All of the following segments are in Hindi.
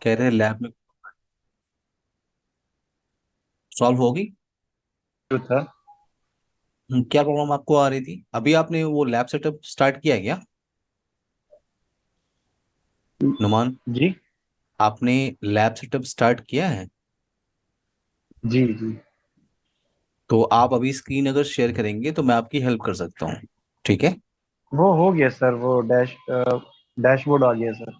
कह रहे हैं लैब में सॉल्व होगी। जो था। क्या प्रॉब्लम आपको आ रही थी? अभी आपने वो लैब सेटअप स्टार्ट किया है क्या? नुमान, जी आपने लैब सेटअप स्टार्ट किया है? जी जी। तो आप अभी स्क्रीन अगर शेयर करेंगे तो मैं आपकी हेल्प कर सकता हूँ। ठीक है। वो हो गया सर, वो डैशबोर्ड आ गया सर।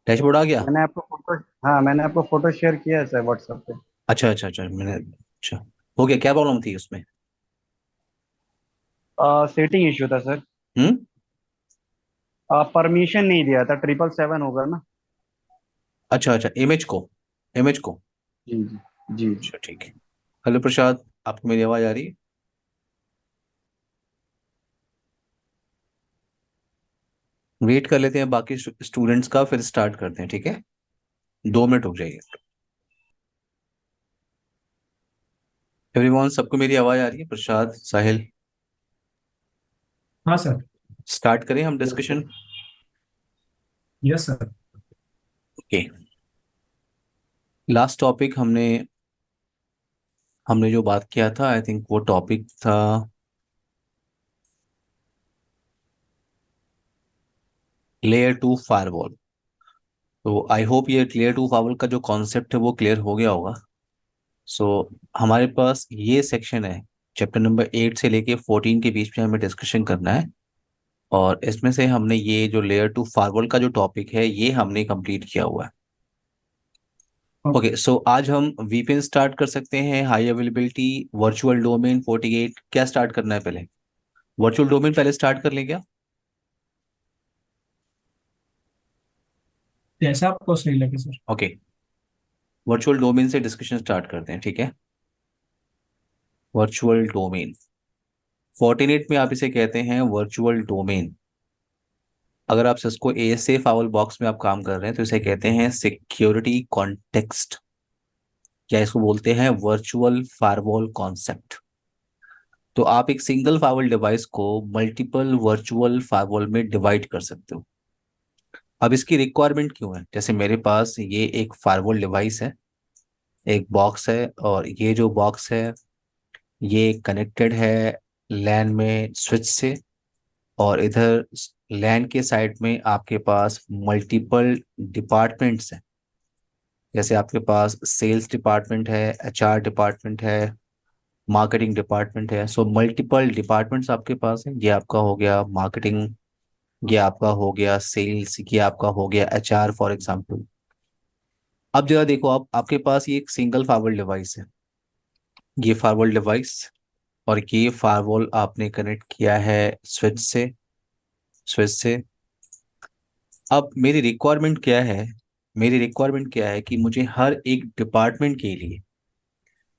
डैशबोर्ड आ गया। मैंने आपको फोटो हाँ, मैंने आपको फोटो शेयर किया है सर व्हाट्सएप पे। अच्छा अच्छा अच्छा, मैंने अच्छा, हो गया। क्या प्रॉब्लम थी उसमें? सेटिंग इशू था सर। हम्म। परमिशन नहीं दिया था, 777 होगा ना। अच्छा अच्छा, इमेज को। जी जी जी जी। अच्छा ठीक है। हेलो प्रसाद, आपको मेरी आवाज़ आ रही है? वेट कर लेते हैं बाकी स्टूडेंट्स का, फिर स्टार्ट करते हैं। ठीक है, 2 मिनट रुक जाइए। एवरीवन, सबको मेरी आवाज़ आ रही है? प्रसाद, साहिल, हाँ सर। स्टार्ट करें हम yes sir. Discussion. Yes sir. Okay. Last topic हमने हमने जो बात किया था, आई थिंक वो टॉपिक था लेयर 2 फायरवॉल। तो आई होप ये लेयर 2 फायरवॉल का जो कॉन्सेप्ट है वो क्लियर हो गया होगा। सो हमारे पास ये सेक्शन है, चैप्टर नंबर 8 से लेके 14 के बीच में हमें डिस्कशन करना है। और इसमें से हमने ये जो लेयर 2 फायरवॉल का जो टॉपिक है ये हमने कंप्लीट किया हुआ है। ओके, सो आज हम वीपीएन स्टार्ट कर सकते हैं, हाई अवेलेबिलिटी, वर्चुअल डोमेन 48। क्या स्टार्ट करना है पहले? वर्चुअल डोमेन पहले स्टार्ट कर लें क्या? जैसा आपको सही लगे सर। ओके, वर्चुअल डोमेन से डिस्कशन स्टार्ट करते हैं। ठीक है, वर्चुअल डोमेन 48 में आप इसे कहते हैं वर्चुअल डोमेन। अगर आप सिस्को एएसए फावल बॉक्स में आप काम कर रहे हैं तो इसे कहते हैं सिक्योरिटी कॉन्टेक्स्ट, या इसको बोलते हैं वर्चुअल फायरवॉल कॉन्सेप्ट। तो आप एक सिंगल फायरवॉल डिवाइस को मल्टीपल वर्चुअल फायरवॉल में डिवाइड कर सकते हो। अब इसकी रिक्वायरमेंट क्यों है? जैसे मेरे पास ये एक फायरवॉल डिवाइस है, एक बॉक्स है, और ये जो बॉक्स है ये कनेक्टेड है लैन में स्विच से। और इधर लैन के साइड में आपके पास मल्टीपल डिपार्टमेंट्स हैं। जैसे आपके पास सेल्स डिपार्टमेंट है, एचआर डिपार्टमेंट है, मार्केटिंग डिपार्टमेंट है। सो मल्टीपल डिपार्टमेंट्स आपके पास हैं। ये आपका हो गया मार्केटिंग, ये आपका हो गया सेल्स, ये आपका हो गया एचआर फॉर एग्जांपल। अब जरा देखो, आप आपके पास ये एक सिंगल फायरवॉल डिवाइस है, ये फायरवॉल डिवाइस, और ये फायरवॉल आपने कनेक्ट किया है स्विच से। अब मेरी रिक्वायरमेंट क्या है? मेरी रिक्वायरमेंट क्या है कि मुझे हर एक डिपार्टमेंट के लिए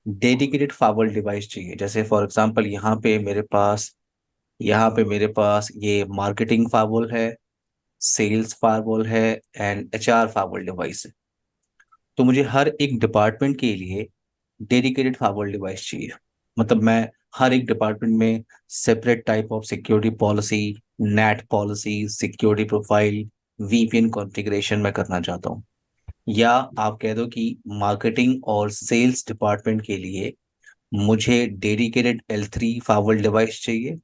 डेडिकेटेड फायरवॉल डिवाइस चाहिए। जैसे फॉर एग्जांपल यहाँ पे मेरे पास ये मार्केटिंग फायरवॉल है, सेल्स फायरवॉल है, एंड एचआर फायरवॉल डिवाइस है। तो मुझे हर एक डिपार्टमेंट के लिए डेडिकेटेड फायरवॉल डिवाइस चाहिए। मतलब मैं हर एक डिपार्टमेंट में separate type of security policy, net policy, security profile, VPN configuration मैं करना चाहता हूँ। या आप कह दो कि मार्केटिंग और सेल्स डिपार्टमेंट के लिए मुझे डेडिकेटेड L3 फायरवॉल डिवाइस चाहिए,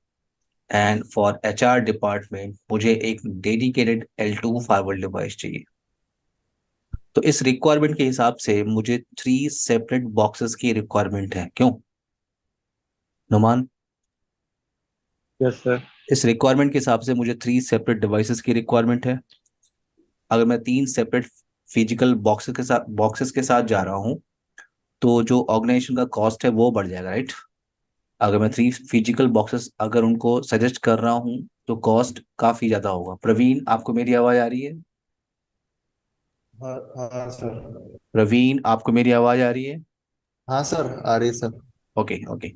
एंड फॉर एचआर डिपार्टमेंट मुझे एक डेडिकेटेड L2 फायरवॉल डिवाइस चाहिए। तो इस रिक्वायरमेंट के हिसाब से मुझे 3 सेपरेट बॉक्सेस की रिक्वायरमेंट है। क्यों नुमान? Yes sir. इस रिक्वायरमेंट के हिसाब से मुझे 3 सेपरेट डिवाइसेस की रिक्वायरमेंट है। अगर मैं 3 सेपरेट फिजिकल बॉक्सेस के साथ जा रहा हूँ तो जो ऑर्गेनाइजेशन का कॉस्ट है वो बढ़ जाएगा, राइट? अगर मैं 3 फिजिकल बॉक्सेस अगर उनको सजेस्ट कर रहा हूँ तो कॉस्ट काफी ज्यादा होगा। प्रवीण, आपको मेरी आवाज आ रही है? हाँ हाँ सर। प्रवीण, आपको मेरी आवाज आ रही है? हाँ सर, आ रही है सर। Okay okay.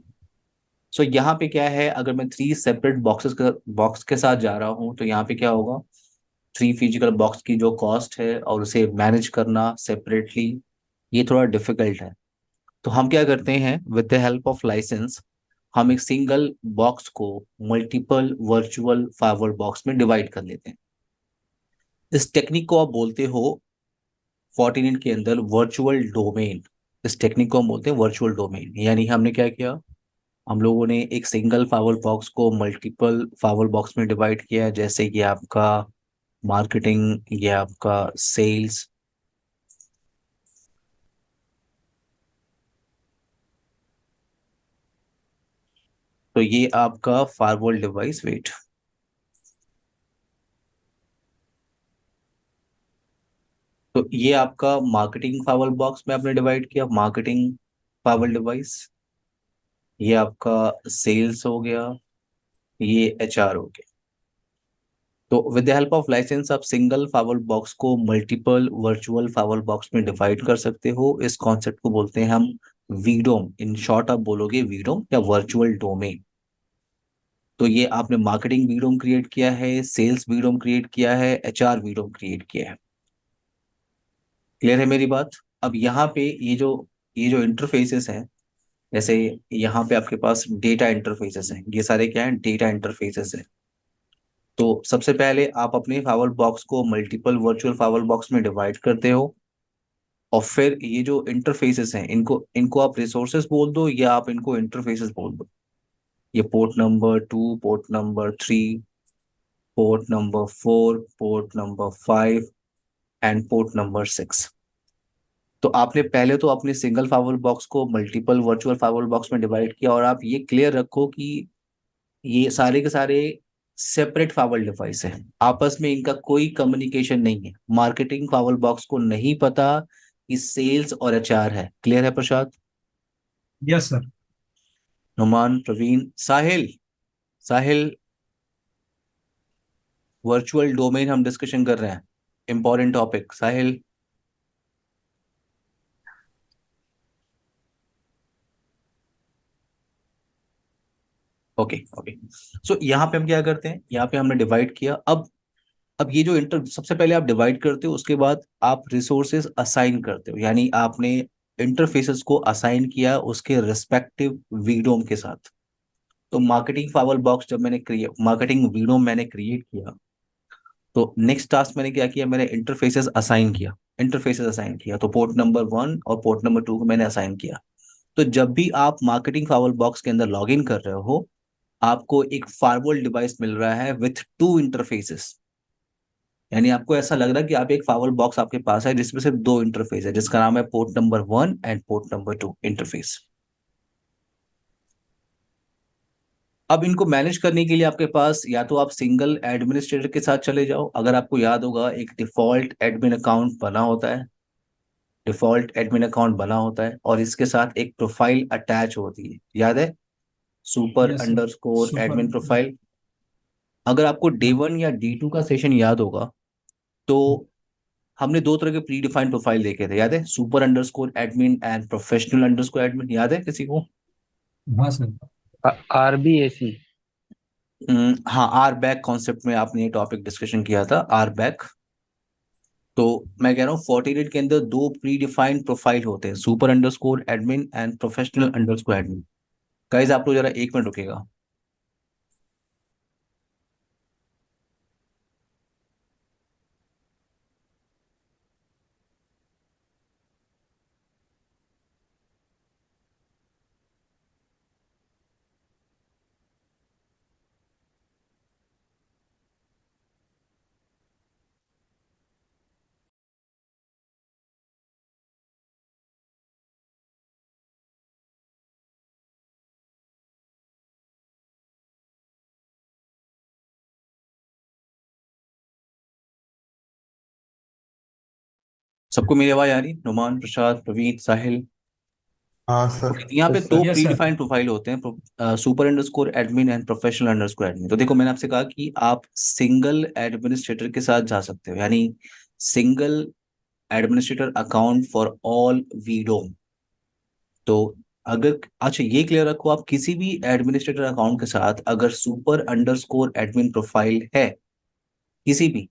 सो यहाँ पे क्या है, अगर मैं 3 सेपरेट बॉक्स के साथ जा रहा हूँ तो यहाँ पे क्या होगा, 3 फिजिकल बॉक्स की जो कॉस्ट है और उसे मैनेज करना सेपरेटली, ये थोड़ा डिफिकल्ट है। तो हम क्या करते हैं, with the help of licence हम एक सिंगल बॉक्स को मल्टीपल वर्चुअल फायरवॉल बॉक्स में डिवाइड कर लेते हैं। इस टेक्निक को आप बोलते हो 14 के अंदर वर्चुअल डोमेन, इस टेक्निक को हम बोलते हैं वर्चुअल डोमेन। यानी हमने क्या किया, हम लोगों ने एक सिंगल फाइल बॉक्स को मल्टीपल फाइल बॉक्स में डिवाइड किया है, जैसे कि आपका मार्केटिंग, ये आपका सेल्स, तो ये आपका फायरवॉल डिवाइस वेट। तो ये आपका मार्केटिंग फाइल बॉक्स में आपने डिवाइड किया, मार्केटिंग फाइल डिवाइस, ये आपका सेल्स हो गया, ये एचआर हो गया। तो with the help of licence आप सिंगल फाइल बॉक्स को मल्टीपल वर्चुअल फाइल बॉक्स में डिवाइड कर सकते हो। इस कॉन्सेप्ट को बोलते हैं हम वीडोम, इन शॉर्ट आप बोलोगे वीडोम या वर्चुअल डोमेन। तो ये आपने मार्केटिंग वीडोम क्रिएट किया है, सेल्स वीडोम क्रिएट किया है, एचआर वीडोम क्रिएट किया है। क्लियर है मेरी बात? अब यहाँ पे ये जो इंटरफेसेस हैं, जैसे यहाँ पे आपके पास डेटा इंटरफेसेस हैं, ये सारे क्या हैं, डेटा इंटरफेसेस हैं। तो सबसे पहले आप अपने फाइल बॉक्स को मल्टीपल वर्चुअल फाइल बॉक्स में डिवाइड करते हो, और फिर ये जो इंटरफेसेस हैं, इनको इनको आप रिसोर्सेज बोल दो या आप इनको इंटरफेसेस बोल दो। ये port number 2, port number 3, port number 4, port number 5 and port number 6। तो आपने पहले तो अपने सिंगल फाइल बॉक्स को मल्टीपल वर्चुअल फाइल बॉक्स में डिवाइड किया, और आप ये क्लियर रखो कि ये सारे के सारे सेपरेट फाइल डिवाइस है, आपस में इनका कोई कम्युनिकेशन नहीं है। मार्केटिंग फाइल बॉक्स को नहीं पता कि सेल्स और एचआर है। क्लियर है Prasad? Yes sir. Numan, Praveen, Sahil. Sahil, virtual domain हम डिस्कशन कर रहे हैं, important topic. Sahil, okay okay. So यहाँ पे हम क्या करते हैं, यहाँ पे हमने डिवाइड किया। अब ये जो इंटर, सबसे पहले आप डिवाइड करते हो, उसके बाद आप रिसोर्सेज असाइन करते हो, यानी आपने इंटरफेसेस को असाइन किया उसके रिस्पेक्टिव वीडोम के साथ। तो मार्केटिंग फाइल बॉक्स जब मैंने क्रिएट, मार्केटिंग वीडोम मैंने क्रिएट किया, तो नेक्स्ट टास्क मैंने क्या किया, मैंने इंटरफेसेस असाइन किया। इंटरफेसेस असाइन किया तो पोर्ट नंबर 1 और पोर्ट नंबर 2 को मैंने असाइन किया। तो जब भी आप मार्केटिंग फाइल बॉक्स के अंदर लॉग इन कर रहे हो, आपको एक फायरवॉल डिवाइस मिल रहा है विथ 2 इंटरफेसेस। यानी आपको ऐसा लग रहा है कि आप एक फाइल बॉक्स आपके पास है जिसमें सिर्फ 2 इंटरफेस है, जिसका नाम है port number 1 and port number 2 interface. अब इनको मैनेज करने के लिए आपके पास या तो आप सिंगल एडमिनिस्ट्रेटर के साथ चले जाओ। अगर आपको याद होगा, एक डिफॉल्ट एडमिन अकाउंट बना होता है, डिफॉल्ट एडमिन अकाउंट बना होता है, और इसके साथ एक प्रोफाइल अटैच होती है, याद है, super yes sir. Underscore super. Admin profile. अगर आपको D1 या D2 का सेशन याद होगा, तो हमने दो तरह के प्री डिफाइंड प्रोफाइल देखे थे, याद है, super underscore admin and professional underscore admin. याद है किसी को? हाँ सर। RBAC। हाँ, आर बैक कॉन्सेप्ट में आपने ये टॉपिक डिस्कशन किया था, आर बैक। तो मैं कह रहा हूँ 48 के अंदर दो प्री डिफाइंड प्रोफाइल होते हैं, super underscore admin and professional underscore admin. Guys आप लोग जरा 1 मिनट रुकेगा। सबको मेरी आवाज आ रही? नुमान, प्रसाद, प्रवीण, साहिल? हाँ सर। ओके, तो यहाँ पे यस दो sir. Yes pre sir. Defined profile होते हैं, super underscore admin and professional underscore admin. तो देखो, मैंने आपसे कहा कि आप सिंगल एडमिनिस्ट्रेटर के साथ जा सकते हो, यानी single administrator account for all VDOM. तो अगर, अच्छा ये क्लियर रखो, आप किसी भी एडमिनिस्ट्रेटर अकाउंट के साथ अगर सुपर अंडरस्कोर एडमिन प्रोफाइल है, किसी भी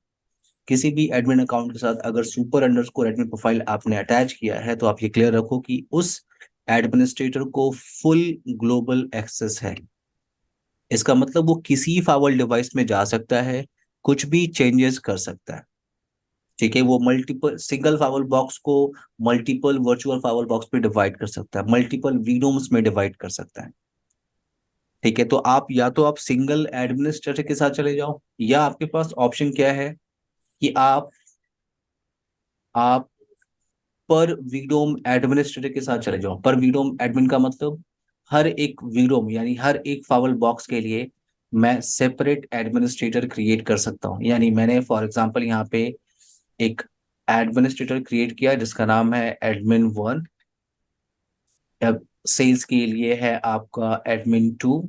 किसी भी एडमिन अकाउंट के साथ अगर सुपर अंडरस्कोर एडमिन प्रोफाइल आपने अटैच किया है, तो आप ये क्लियर रखो कि उस एडमिनिस्ट्रेटर को फुल ग्लोबल एक्सेस है। इसका मतलब वो किसी फाइल डिवाइस में जा सकता है, कुछ भी चेंजेस कर सकता है। ठीक है, वो मल्टीपल सिंगल फाइवल बॉक्स को मल्टीपल वर्चुअल फाइवल बॉक्स में डिवाइड कर सकता है, मल्टीपल वीडोम्स में डिवाइड कर सकता है। ठीक है, तो आप या तो आप सिंगल एडमिनिस्ट्रेटर के साथ चले जाओ, या आपके पास ऑप्शन क्या है कि आप पर वीडोम एडमिनिस्ट्रेटर के साथ चले जाओ। पर वीडोम एडमिन का मतलब हर एक वीडोम यानी हर एक फावल बॉक्स के लिए मैं सेपरेट एडमिनिस्ट्रेटर क्रिएट कर सकता हूँ। यानी मैंने फॉर एग्जांपल यहाँ पे एक एडमिनिस्ट्रेटर क्रिएट किया जिसका नाम है एडमिन 1। अब सेल्स के लिए है आपका एडमिन 2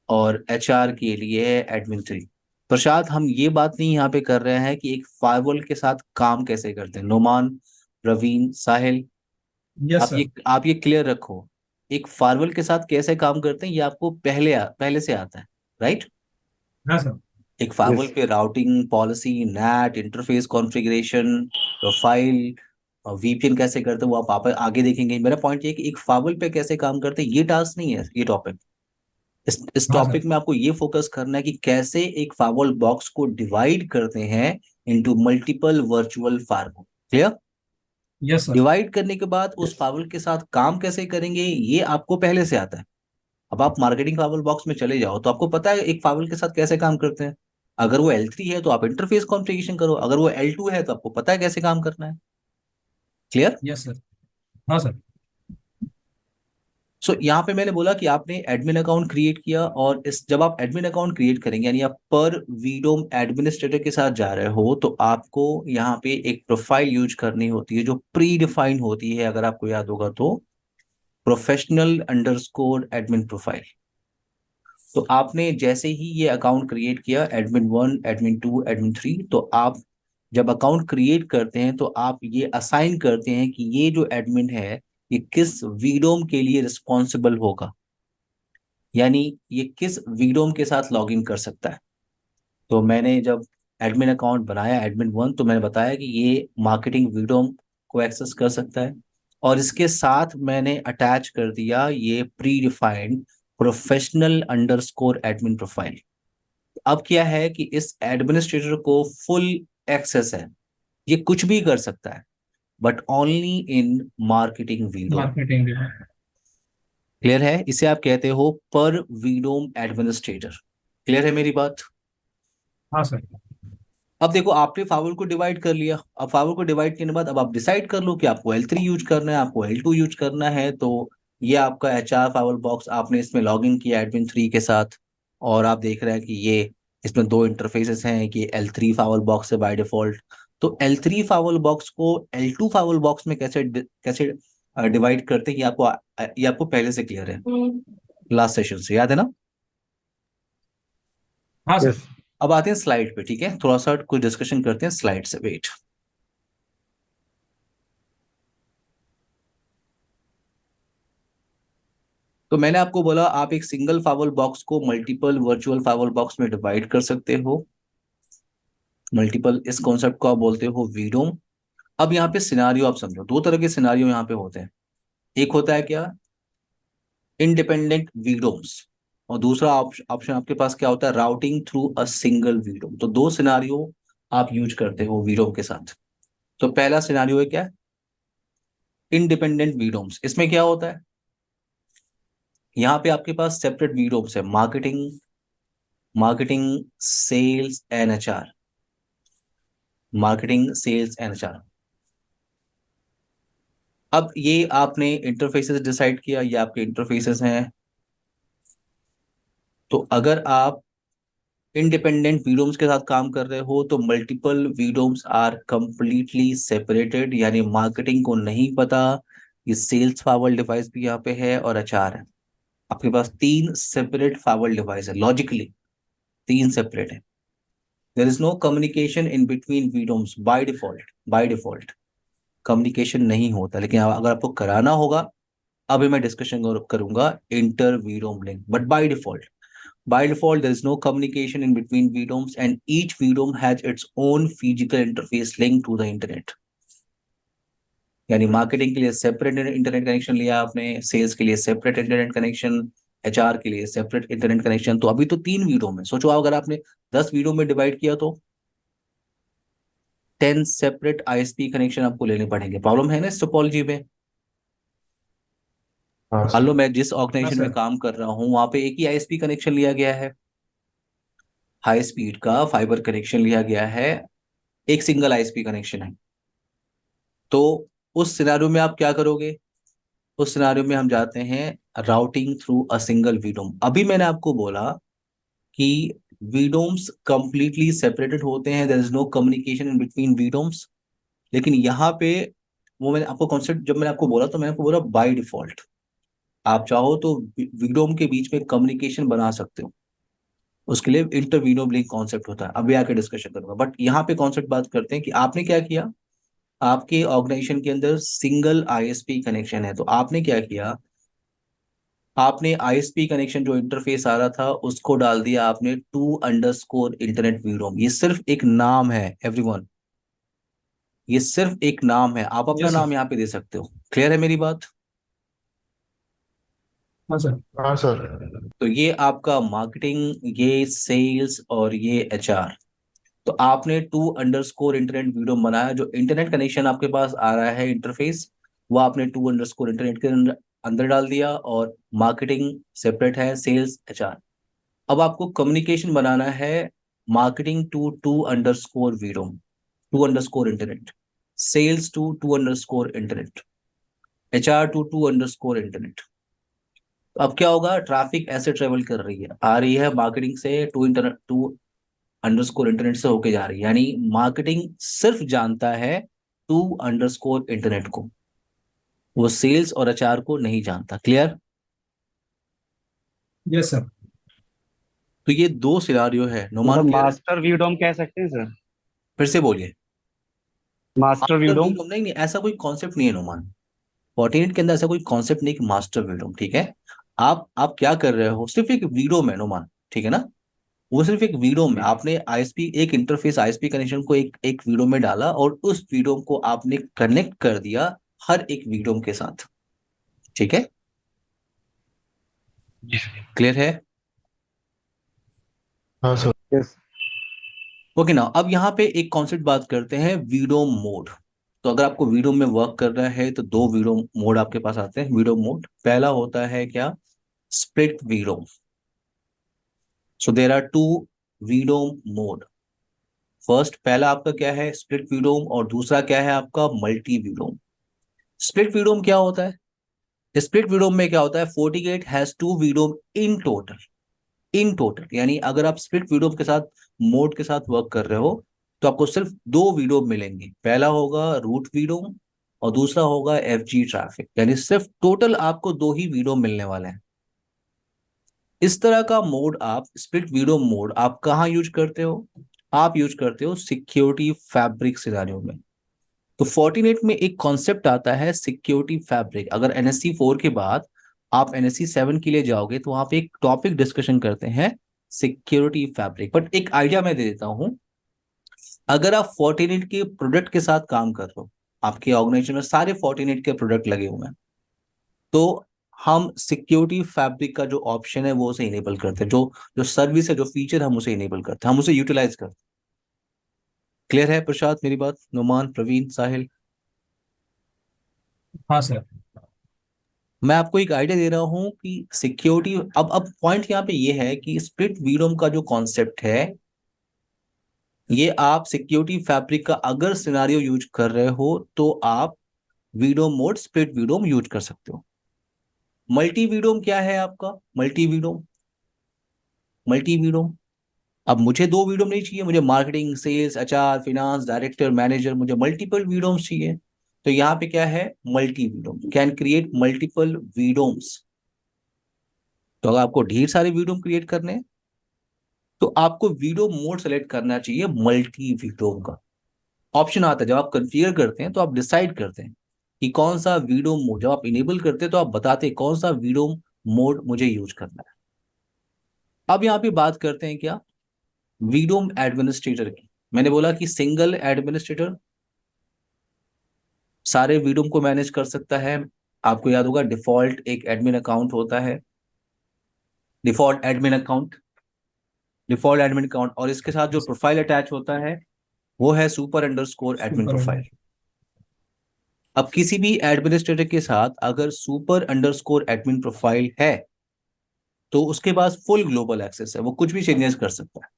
और एचआर के लिए है एडमिन 3। प्रसाद, हम ये बात नहीं यहाँ पे कर रहे हैं कि एक फाइवल के साथ काम कैसे करते हैं। नोमान, प्रवीण, साहिल, यस आप सर। ये क्लियर रखो, एक फार्वल के साथ कैसे काम करते हैं ये आपको पहले से आता है, राइट। हाँ सर। एक फार्वल यस। पे routing policy, NAT, interface configuration, profile, VPN कैसे करते हैं वो आप आगे देखेंगे। मेरा पॉइंट ये है कि एक फार्वल पे कैसे काम करते हैं ये टास्क नहीं है ये टॉपिक। इस हाँ टॉपिक सर। में आपको ये फोकस करना है कि कैसे एक फार्वल बॉक्स को डिवाइड करते हैं into multiple virtual firewall. Clear. Yes sir. Divide करने के बाद उस फार्वल के साथ काम कैसे करेंगे ये आपको पहले से आता है। अब आप मार्केटिंग फाइवल बॉक्स में चले जाओ तो आपको पता है एक फाइवल के साथ कैसे काम करते हैं। अगर वो L3 है तो आप इंटरफेस कॉन्फ़िगरेशन करो, अगर वो L2 है तो आपको पता है कैसे काम करना है। क्लियर। Yes sir. हाँ सर। सो यहाँ पे मैंने बोला कि आपने एडमिन अकाउंट क्रिएट किया, और इस जब आप एडमिन अकाउंट क्रिएट करेंगे यानी आप पर वीडोम एडमिनिस्ट्रेटर के साथ जा रहे हो तो आपको यहाँ पे एक प्रोफाइल यूज करनी होती है जो प्री डिफाइंड होती है। अगर आपको याद होगा तो प्रोफेशनल_एडमिन प्रोफाइल। तो आपने जैसे ही ये अकाउंट क्रिएट किया एडमिन 1, एडमिन 2, एडमिन 3, तो आप जब अकाउंट क्रिएट करते हैं तो आप ये असाइन करते हैं कि ये जो एडमिन है ये किस वीडोम के लिए रिस्पॉन्सिबल होगा, यानी ये किस वीडोम के साथ लॉगिन कर सकता है। तो मैंने जब एडमिन अकाउंट बनाया एडमिन 1 तो मैंने बताया कि ये मार्केटिंग वीडोम को एक्सेस कर सकता है, और इसके साथ मैंने अटैच कर दिया ये प्री डिफाइंड प्रोफेशनल_एडमिन प्रोफाइल। अब क्या है कि इस एडमिनिस्ट्रेटर को फुल एक्सेस है, ये कुछ भी कर सकता है but only in marketing VDOM. Marketing department. Clear है, इसे आप कहते हो पर वीडोम एडमिनिस्ट्रेटर। क्लियर है मेरी बात। हाँ सर। अब देखो आपने फावल को डिवाइड कर लिया, अब फावल को डिवाइड करने के बाद अब आप डिसाइड कर लो कि आपको L3 यूज करना है, आपको L2 यूज करना है। तो ये आपका HR फावल बॉक्स आपने इसमें लॉग इन किया एडमिन 3 के साथ, और आप देख रहे हैं कि ये इसमें दो इंटरफेसेस हैं कि L3 फावल बॉक्स है बाय डिफॉल्ट। तो L3 फावल बॉक्स को L2 फावल बॉक्स में कैसे डिवाइड करते हैं ये आपको पहले से क्लियर है, लास्ट सेशन से याद है ना। हाँ सर। यस। अब आते हैं स्लाइड पे, ठीक है, थोड़ा सा कुछ डिस्कशन करते हैं स्लाइड से। वेट। तो मैंने आपको बोला आप एक सिंगल फावल बॉक्स को मल्टीपल वर्चुअल फावल बॉक्स में डिवाइड कर सकते हो। मल्टीपल, इस कॉन्सेप्ट को आप बोलते हो वीडोम। अब यहाँ पे सिनारियो आप समझो, दो तरह के सिनारियो यहाँ पे होते हैं। एक होता है क्या, इंडिपेंडेंट वीडोम्स, और दूसरा ऑप्शन आपके पास क्या होता है, राउटिंग थ्रू अ सिंगल वीडोम। तो दो सिनारियो आप यूज करते हो वीडोम के साथ। तो पहला सिनारियो है क्या, इंडिपेंडेंट वीडोम्स। इसमें क्या होता है, यहाँ पे आपके पास सेपरेट वीडोम्स है, marketing, sales and HR, marketing, sales and HR. अब ये आपने इंटरफेसेस डिसाइड किया, ये आपके इंटरफेसेस हैं। तो अगर आप इंडिपेंडेंट वीडोम्स के साथ काम कर रहे हो तो मल्टीपल वीडोम्स आर कंप्लीटली सेपरेटेड, यानी मार्केटिंग को नहीं पता ये सेल्स फावल डिवाइस भी यहाँ पे है और एचआर है। आपके पास तीन सेपरेट फावल डिवाइस है, लॉजिकली तीन सेपरेट है। There is no communication in between VDOMs by default communication नहीं होता। लेकिन अगर आपको कराना होगा, अभी मैं डिस्कशन करूंगा inter VDOM link, but by default there is no communication in between VDOMs and each VDOM has its own physical interface linked to the internet। यानी मार्केटिंग के लिए सेपरेट इंटरनेट कनेक्शन लिया आपने, सेल्स के लिए सेपरेट इंटरनेट कनेक्शन, एचआर के लिए सेपरेट इंटरनेट कनेक्शन। तो अभी तो तीन वीडियो में सोचो, अगर आपने 10 वीडियो में डिवाइड किया तो 10 सेपरेट आईएसपी कनेक्शन आपको लेने पड़ेंगे। प्रॉब्लम है ना इस टोपोलॉजी में? हाँ मान लो सर। मैं जिस हाँ ऑर्गेनाइजेशन में सर। काम कर रहा हूँ वहां पे एक ही आईएसपी कनेक्शन लिया गया है, हाई स्पीड का फाइबर कनेक्शन लिया गया है, एक सिंगल आईएसपी कनेक्शन है। तो उस सिनारियो में आप क्या करोगे? उस सिनारियो में हम जाते हैं राउटिंग थ्रू अ सिंगल वीडोम। अभी मैंने आपको बोला कि वीडोम्स कंप्लीटली सेपरेटेड होते हैं, there is no communication in between VDOMs. लेकिन यहाँ पे वो मैंने आपको कॉन्सेप्ट जब मैंने आपको बोला तो मैंने आपको बोला बाय डिफॉल्ट आप चाहो तो वीडोम के बीच में कम्युनिकेशन बना सकते हो, उसके लिए इंटर वीडोम लिंक कॉन्सेप्ट होता है, अभी आके डिस्कशन करूंगा। बट यहाँ पे कॉन्सेप्ट बात करते हैं कि आपने क्या किया। आपके ऑर्गेनाइजेशन के अंदर सिंगल आईएसपी कनेक्शन है, तो आपने क्या किया, आपने आईएसपी कनेक्शन जो इंटरफेस आ रहा था उसको डाल दिया आपने टू अंडरस्कोर इंटरनेट वीडोम। ये सिर्फ एक नाम है एवरीवन, ये सिर्फ एक नाम है, आप अपना यस नाम सर। यहाँ पे दे सकते हो। क्लियर है मेरी बात? हाँ सर। हाँ सर। तो ये आपका मार्केटिंग, ये सेल्स और ये एचआर। तो आपने टू अंडरस्कोर इंटरनेट वीडियो बनाया, जो इंटरनेट कनेक्शन आपके पास आ रहा है इंटरफेस, वो आपने टू अंडरस्कोर इंटरनेट के अंदर अंदर डाल दिया, और मार्केटिंग सेपरेट है, सेल्स एचआर। अब आपको कम्युनिकेशन बनाना है marketing to to underscore video, to underscore internet, sales to to underscore internet, HR to to underscore internet. तो अब क्या होगा, ट्रैफिक ऐसे ट्रेवल कर रही है, आ रही है मार्केटिंग से to internet, to underscore internet से होके जा रही है, यानी मार्केटिंग सिर्फ जानता है टू अंडरस्कोर इंटरनेट को, वो सेल्स और एचआर को नहीं जानता। क्लियर? Yes sir. तो ये दो सिनारियो है नोमान, मतलब क्लियर है? मास्टर वीडोम कह सकते हैं सर। फिर से बोलिए। Master master वीडोम। विडोम नहीं, नहीं ऐसा कोई कॉन्सेप्ट नहीं है नोमान। फोर्टिनेट के अंदर ऐसा कोई कॉन्सेप्ट नहीं कि मास्टर विडोम, ठीक है? आप क्या कर रहे हो, सिर्फ एक विडोम है नोमान, ठीक है ना? वो सिर्फ एक विडोम है, आपने आईएसपी एक इंटरफेस आईएसपी कनेक्शन को एक एक विडोम में डाला और उस विडोम को आपने कनेक्ट कर दिया हर एक विडोम के साथ, ठीक है? क्लियर है? हाँ सर। यस। ओके ना, अब यहाँ पे एक कॉन्सेप्ट बात करते हैं, विडोम मोड। तो अगर आपको विडोम में वर्क करना है तो दो विडोम मोड आपके पास आते हैं। विडोम मोड पहला होता है क्या, split VDOM. So there are two VDOM mode. First पहला आपका क्या है, स्प्लिट विडोम, और दूसरा क्या है आपका, मल्टी विडोम। स्प्लिट विडोम क्या होता है? स्प्लिट विडोम में क्या होता है, FortiGate has two VDOM in total. In total यानी अगर आप स्प्लिट विडोम के साथ, मोड के साथ वर्क कर रहे हो, तो आपको सिर्फ दो विडोम मिलेंगे। पहला होगा रूट विडोम और दूसरा होगा एफजी ट्रैफिक, यानी सिर्फ टोटल आपको दो ही विडोम मिलने वाले हैं। इस तरह का मोड आप, स्प्लिट विडो मोड आप कहाँ यूज करते हो? आप यूज करते हो सिक्योरिटी फैब्रिक सिनारियो में। तो फोर्टिनेट में एक कॉन्सेप्ट आता है सिक्योरिटी फैब्रिक। अगर एनएससी 4 के बाद आप एनएससी 7 के लिए जाओगे तो वहां पे एक टॉपिक डिस्कशन करते हैं सिक्योरिटी फैब्रिक। बट एक आइडिया मैं दे देता हूं, अगर आप फोर्टिनेट के प्रोडक्ट के साथ काम कर रहे हो, आपके ऑर्गेनाइजेशन में सारे फोर्टिनेट के प्रोडक्ट लगे हुए हैं, तो हम सिक्योरिटी फैब्रिक का जो ऑप्शन है वो उसे इनेबल करते हैं, जो जो सर्विस है, जो फीचर, हम उसे इनेबल करते हैं, हम उसे यूटिलाइज करते हैं। क्लियर है प्रसाद मेरी बात? नुमान, प्रवीण, साहिल? हाँ सर। मैं आपको एक आइडिया दे रहा हूं कि सिक्योरिटी, अब पॉइंट यहाँ पे ये है कि स्प्लिट वीडोम का जो कॉन्सेप्ट है, ये आप सिक्योरिटी फैब्रिक का अगर सिनारियो यूज कर रहे हो तो आप वीडोम मोड स्प्लिट वीडोम यूज कर सकते हो। मल्टी वीडोम क्या है आपका, मल्टी वीडोम, मल्टी वीडोम, अब मुझे दो वीडोम नहीं चाहिए, मुझे marketing, sales, HR, finance, director, manager, मुझे मल्टीपल वीडोम्स चाहिए। तो यहाँ पे क्या है, multi VDOM, can create multiple VDOMs. तो अगर आपको ढेर सारे वीडोम क्रिएट करने हैं तो आपको वीडियो मोड सेलेक्ट करना चाहिए मल्टी वीडियो का। ऑप्शन आता है जब आप कॉन्फ़िगर करते हैं तो आप डिसाइड करते हैं कि कौन सा वीडियो मोड, जब आप इनेबल करते हैं तो आप बताते हैं कौन सा वीडियो मोड मुझे यूज करना है। अब यहाँ पे बात करते हैं क्या, वीडियो एडमिनिस्ट्रेटर की। मैंने बोला कि सिंगल एडमिनिस्ट्रेटर सारे वीडियो को मैनेज कर सकता है। आपको याद होगा डिफॉल्ट एक एडमिन अकाउंट होता है, default admin account, default admin account, और इसके साथ जो प्रोफाइल अटैच होता है वो है super underscore admin super profile. अब किसी भी एडमिनिस्ट्रेटर के साथ अगर सुपर अंडरस्कोर एडमिन प्रोफाइल है तो उसके पास फुल ग्लोबल एक्सेस है, वो कुछ भी चेंजेस कर सकता है।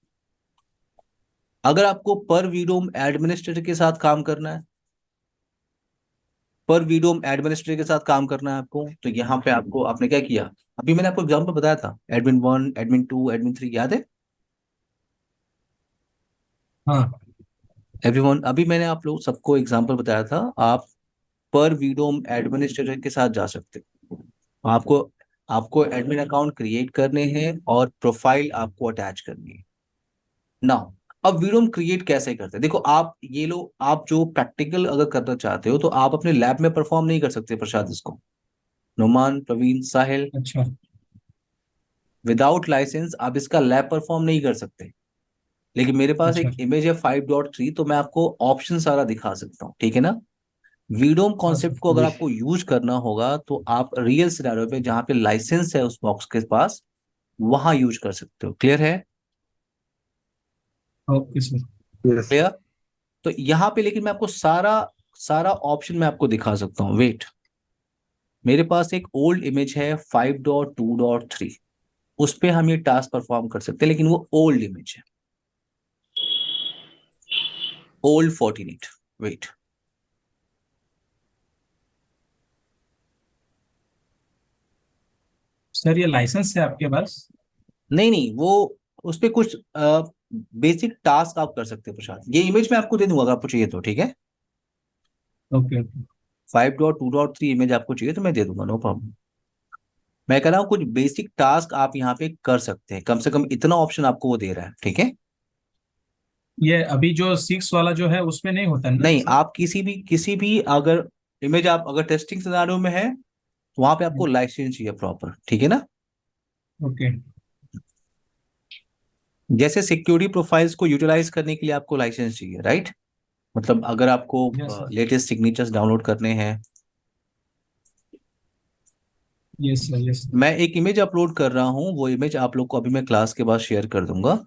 अगर आपको पर वीडोम एडमिनिस्ट्रेटर के साथ काम करना है, पर वीडोम एडमिनिस्ट्रेटर के साथ काम करना है आपको, तो यहाँ पे आपको, आपने क्या किया, अभी मैंने आपको एग्जाम्पल बताया था, एडमिन 1, एडमिन 2, एडमिन 3, याद है हाँ। एवरीवन? अभी मैंने आप लोग सबको एग्जाम्पल बताया था, आप पर वीडोम एडमिनिस्ट्रेटर के साथ जा सकते हो। आपको आपको एडमिन अकाउंट क्रिएट करने हैं और प्रोफाइल आपको अटैच करनी है। नाउ अब वीडोम क्रिएट कैसे करते हैं, देखो आप ये लो, आप जो प्रैक्टिकल अगर करना चाहते हो तो आप अपने लैब में परफॉर्म नहीं कर सकते प्रसाद इसको, नुमान, प्रवीण, साहिल, अच्छा। विदाउट लाइसेंस आप इसका लैब परफॉर्म नहीं कर सकते। लेकिन मेरे पास अच्छा। एक इमेज है 5.3, तो मैं आपको ऑप्शन सारा दिखा सकता हूँ, ठीक है ना। वीडोम हाँ सर। कॉन्सेप्ट को अगर जी आपको यूज करना होगा तो आप रियल सिनेरियो पे जहां पे लाइसेंस है उस बॉक्स के पास, वहां यूज कर सकते हो। क्लियर है? Okay sir. यस। क्लियर। तो यहाँ पे लेकिन मैं आपको सारा सारा ऑप्शन मैं आपको दिखा सकता हूँ, वेट। मेरे पास एक ओल्ड इमेज है 5.2.3, उस पे हम ये टास्क परफॉर्म कर सकते हैं, लेकिन वो ओल्ड इमेज है, ओल्ड 14, वेट। सर ये लाइसेंस है आपके पास? नहीं नहीं, वो उस पे कुछ बेसिक टास्क आप कर सकते हैं प्रशांत, ये इमेज मैं आपको दे दूंगा अगर आपको चाहिए तो, ठीक है। Okay okay. 5.2.3 इमेज आपको चाहिए तो मैं दे दूंगा, नो प्रॉब्लम। मैं कह रहा हूँ कुछ बेसिक टास्क आप यहाँ पे कर सकते हैं, कम से कम इतना ऑप्शन आपको वो दे रहा है, ठीक है। ये अभी जो 6 वाला जो है उसमें नहीं होता है ना नहीं, सर? आप किसी भी अगर इमेज आप अगर टेस्टिंग सिनेरियो में है तो वहां पे आपको लाइसेंस चाहिए प्रॉपर, ठीक है ना। ओके। जैसे सिक्योरिटी प्रोफाइल्स को यूटिलाइज करने के लिए आपको लाइसेंस चाहिए, राइट। मतलब अगर आपको yes sir. Latest signatures download करने हैं, यस सर। यस। मैं एक इमेज अपलोड कर रहा हूँ, वो इमेज आप लोग को अभी मैं क्लास के बाद शेयर कर दूंगा।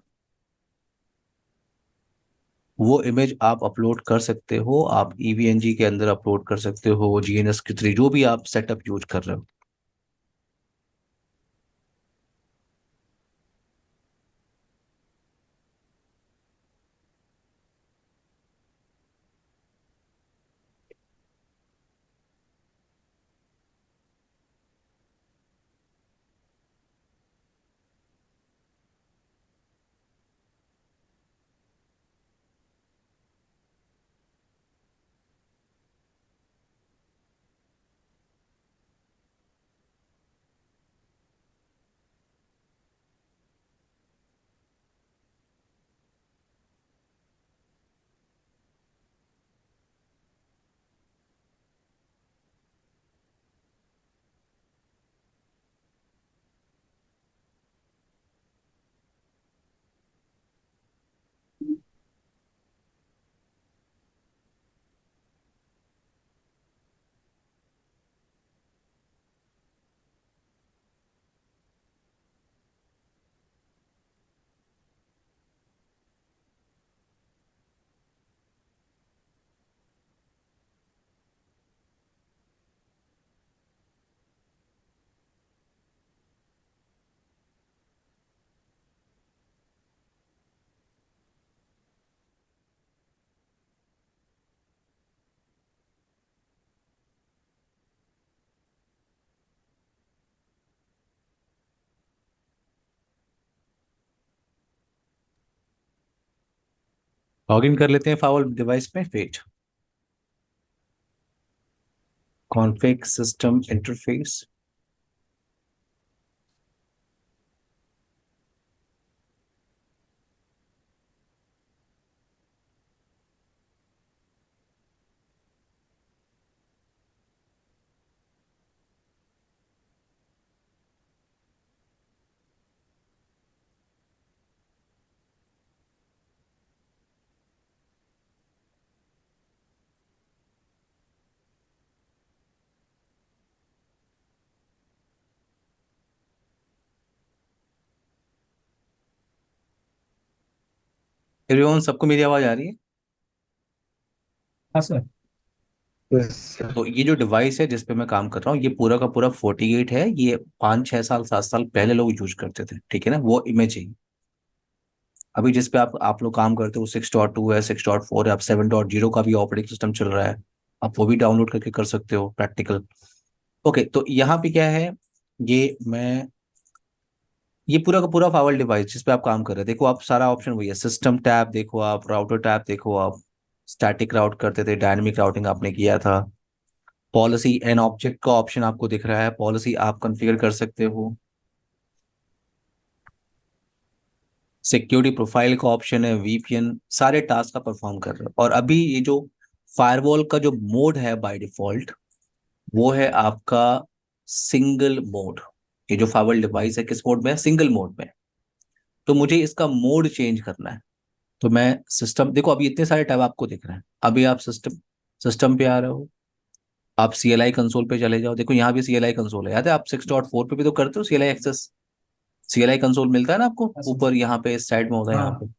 वो इमेज आप अपलोड कर सकते हो, आप ईवीएनजी के अंदर अपलोड कर सकते हो, जीएनएस के थ्रू, जो भी आप सेटअप यूज कर रहे हो। लॉगिन कर लेते हैं फावल डिवाइस में, wait. Config system interface. Everyone, सबको मेरी आवाज आ रही है? हाँ सर। Yes sir. तो ये जो डिवाइस है जिस पे मैं काम कर रहा हूँ, ये पूरा का पूरा 48 है। ये 5 6 साल 7 साल पहले लोग यूज करते थे, ठीक है ना, वो इमेज है। अभी जिस पे आप लोग काम करते हो 6.2 है, 6.4 है, अब 7.0 का भी ऑपरेटिंग सिस्टम चल रहा है। आप वो भी डाउनलोड करके कर सकते हो प्रैक्टिकल। ओके, तो यहाँ पे क्या है, ये मैं ये पूरा का पूरा फाइल डिवाइस जिस पे आप काम कर रहे हैं, देखो आप सारा ऑप्शन वही है। सिस्टम टैब देखो, आप राउटर टैब देखो, आप स्टैटिक राउट करते थे, डायनेमिक राउटिंग आपने किया था। पॉलिसी एंड ऑब्जेक्ट का ऑप्शन आपको दिख रहा है, पॉलिसी आप कॉन्फ़िगर कर सकते हो। सिक्योरिटी प्रोफाइल का ऑप्शन है, वीपीएन, सारे टास्क का परफॉर्म कर रहे हो। और अभी ये जो फायरवॉल का जो मोड है बाय डिफॉल्ट, वो है आपका सिंगल मोड। ये जो फायरवॉल डिवाइस है किस मोड में है, सिंगल मोड में। तो मुझे इसका मोड चेंज करना है। तो मैं सिस्टम, देखो अभी इतने सारे टैब आपको दिख रहे हैं। अभी आप सिस्टम सिस्टम पे आ रहे हो, आप सीएलआई कंसोल पे चले जाओ, देखो यहाँ भी सीएलआई कंसोल है। याद है आप 6.4 पे भी तो करते हो सीएलआई एक्सेस। सीएलआई कंसोल मिलता है ना आपको, हाँ सर। ऊपर यहाँ पे इस साइड में होता है, यहाँ पे, हाँ,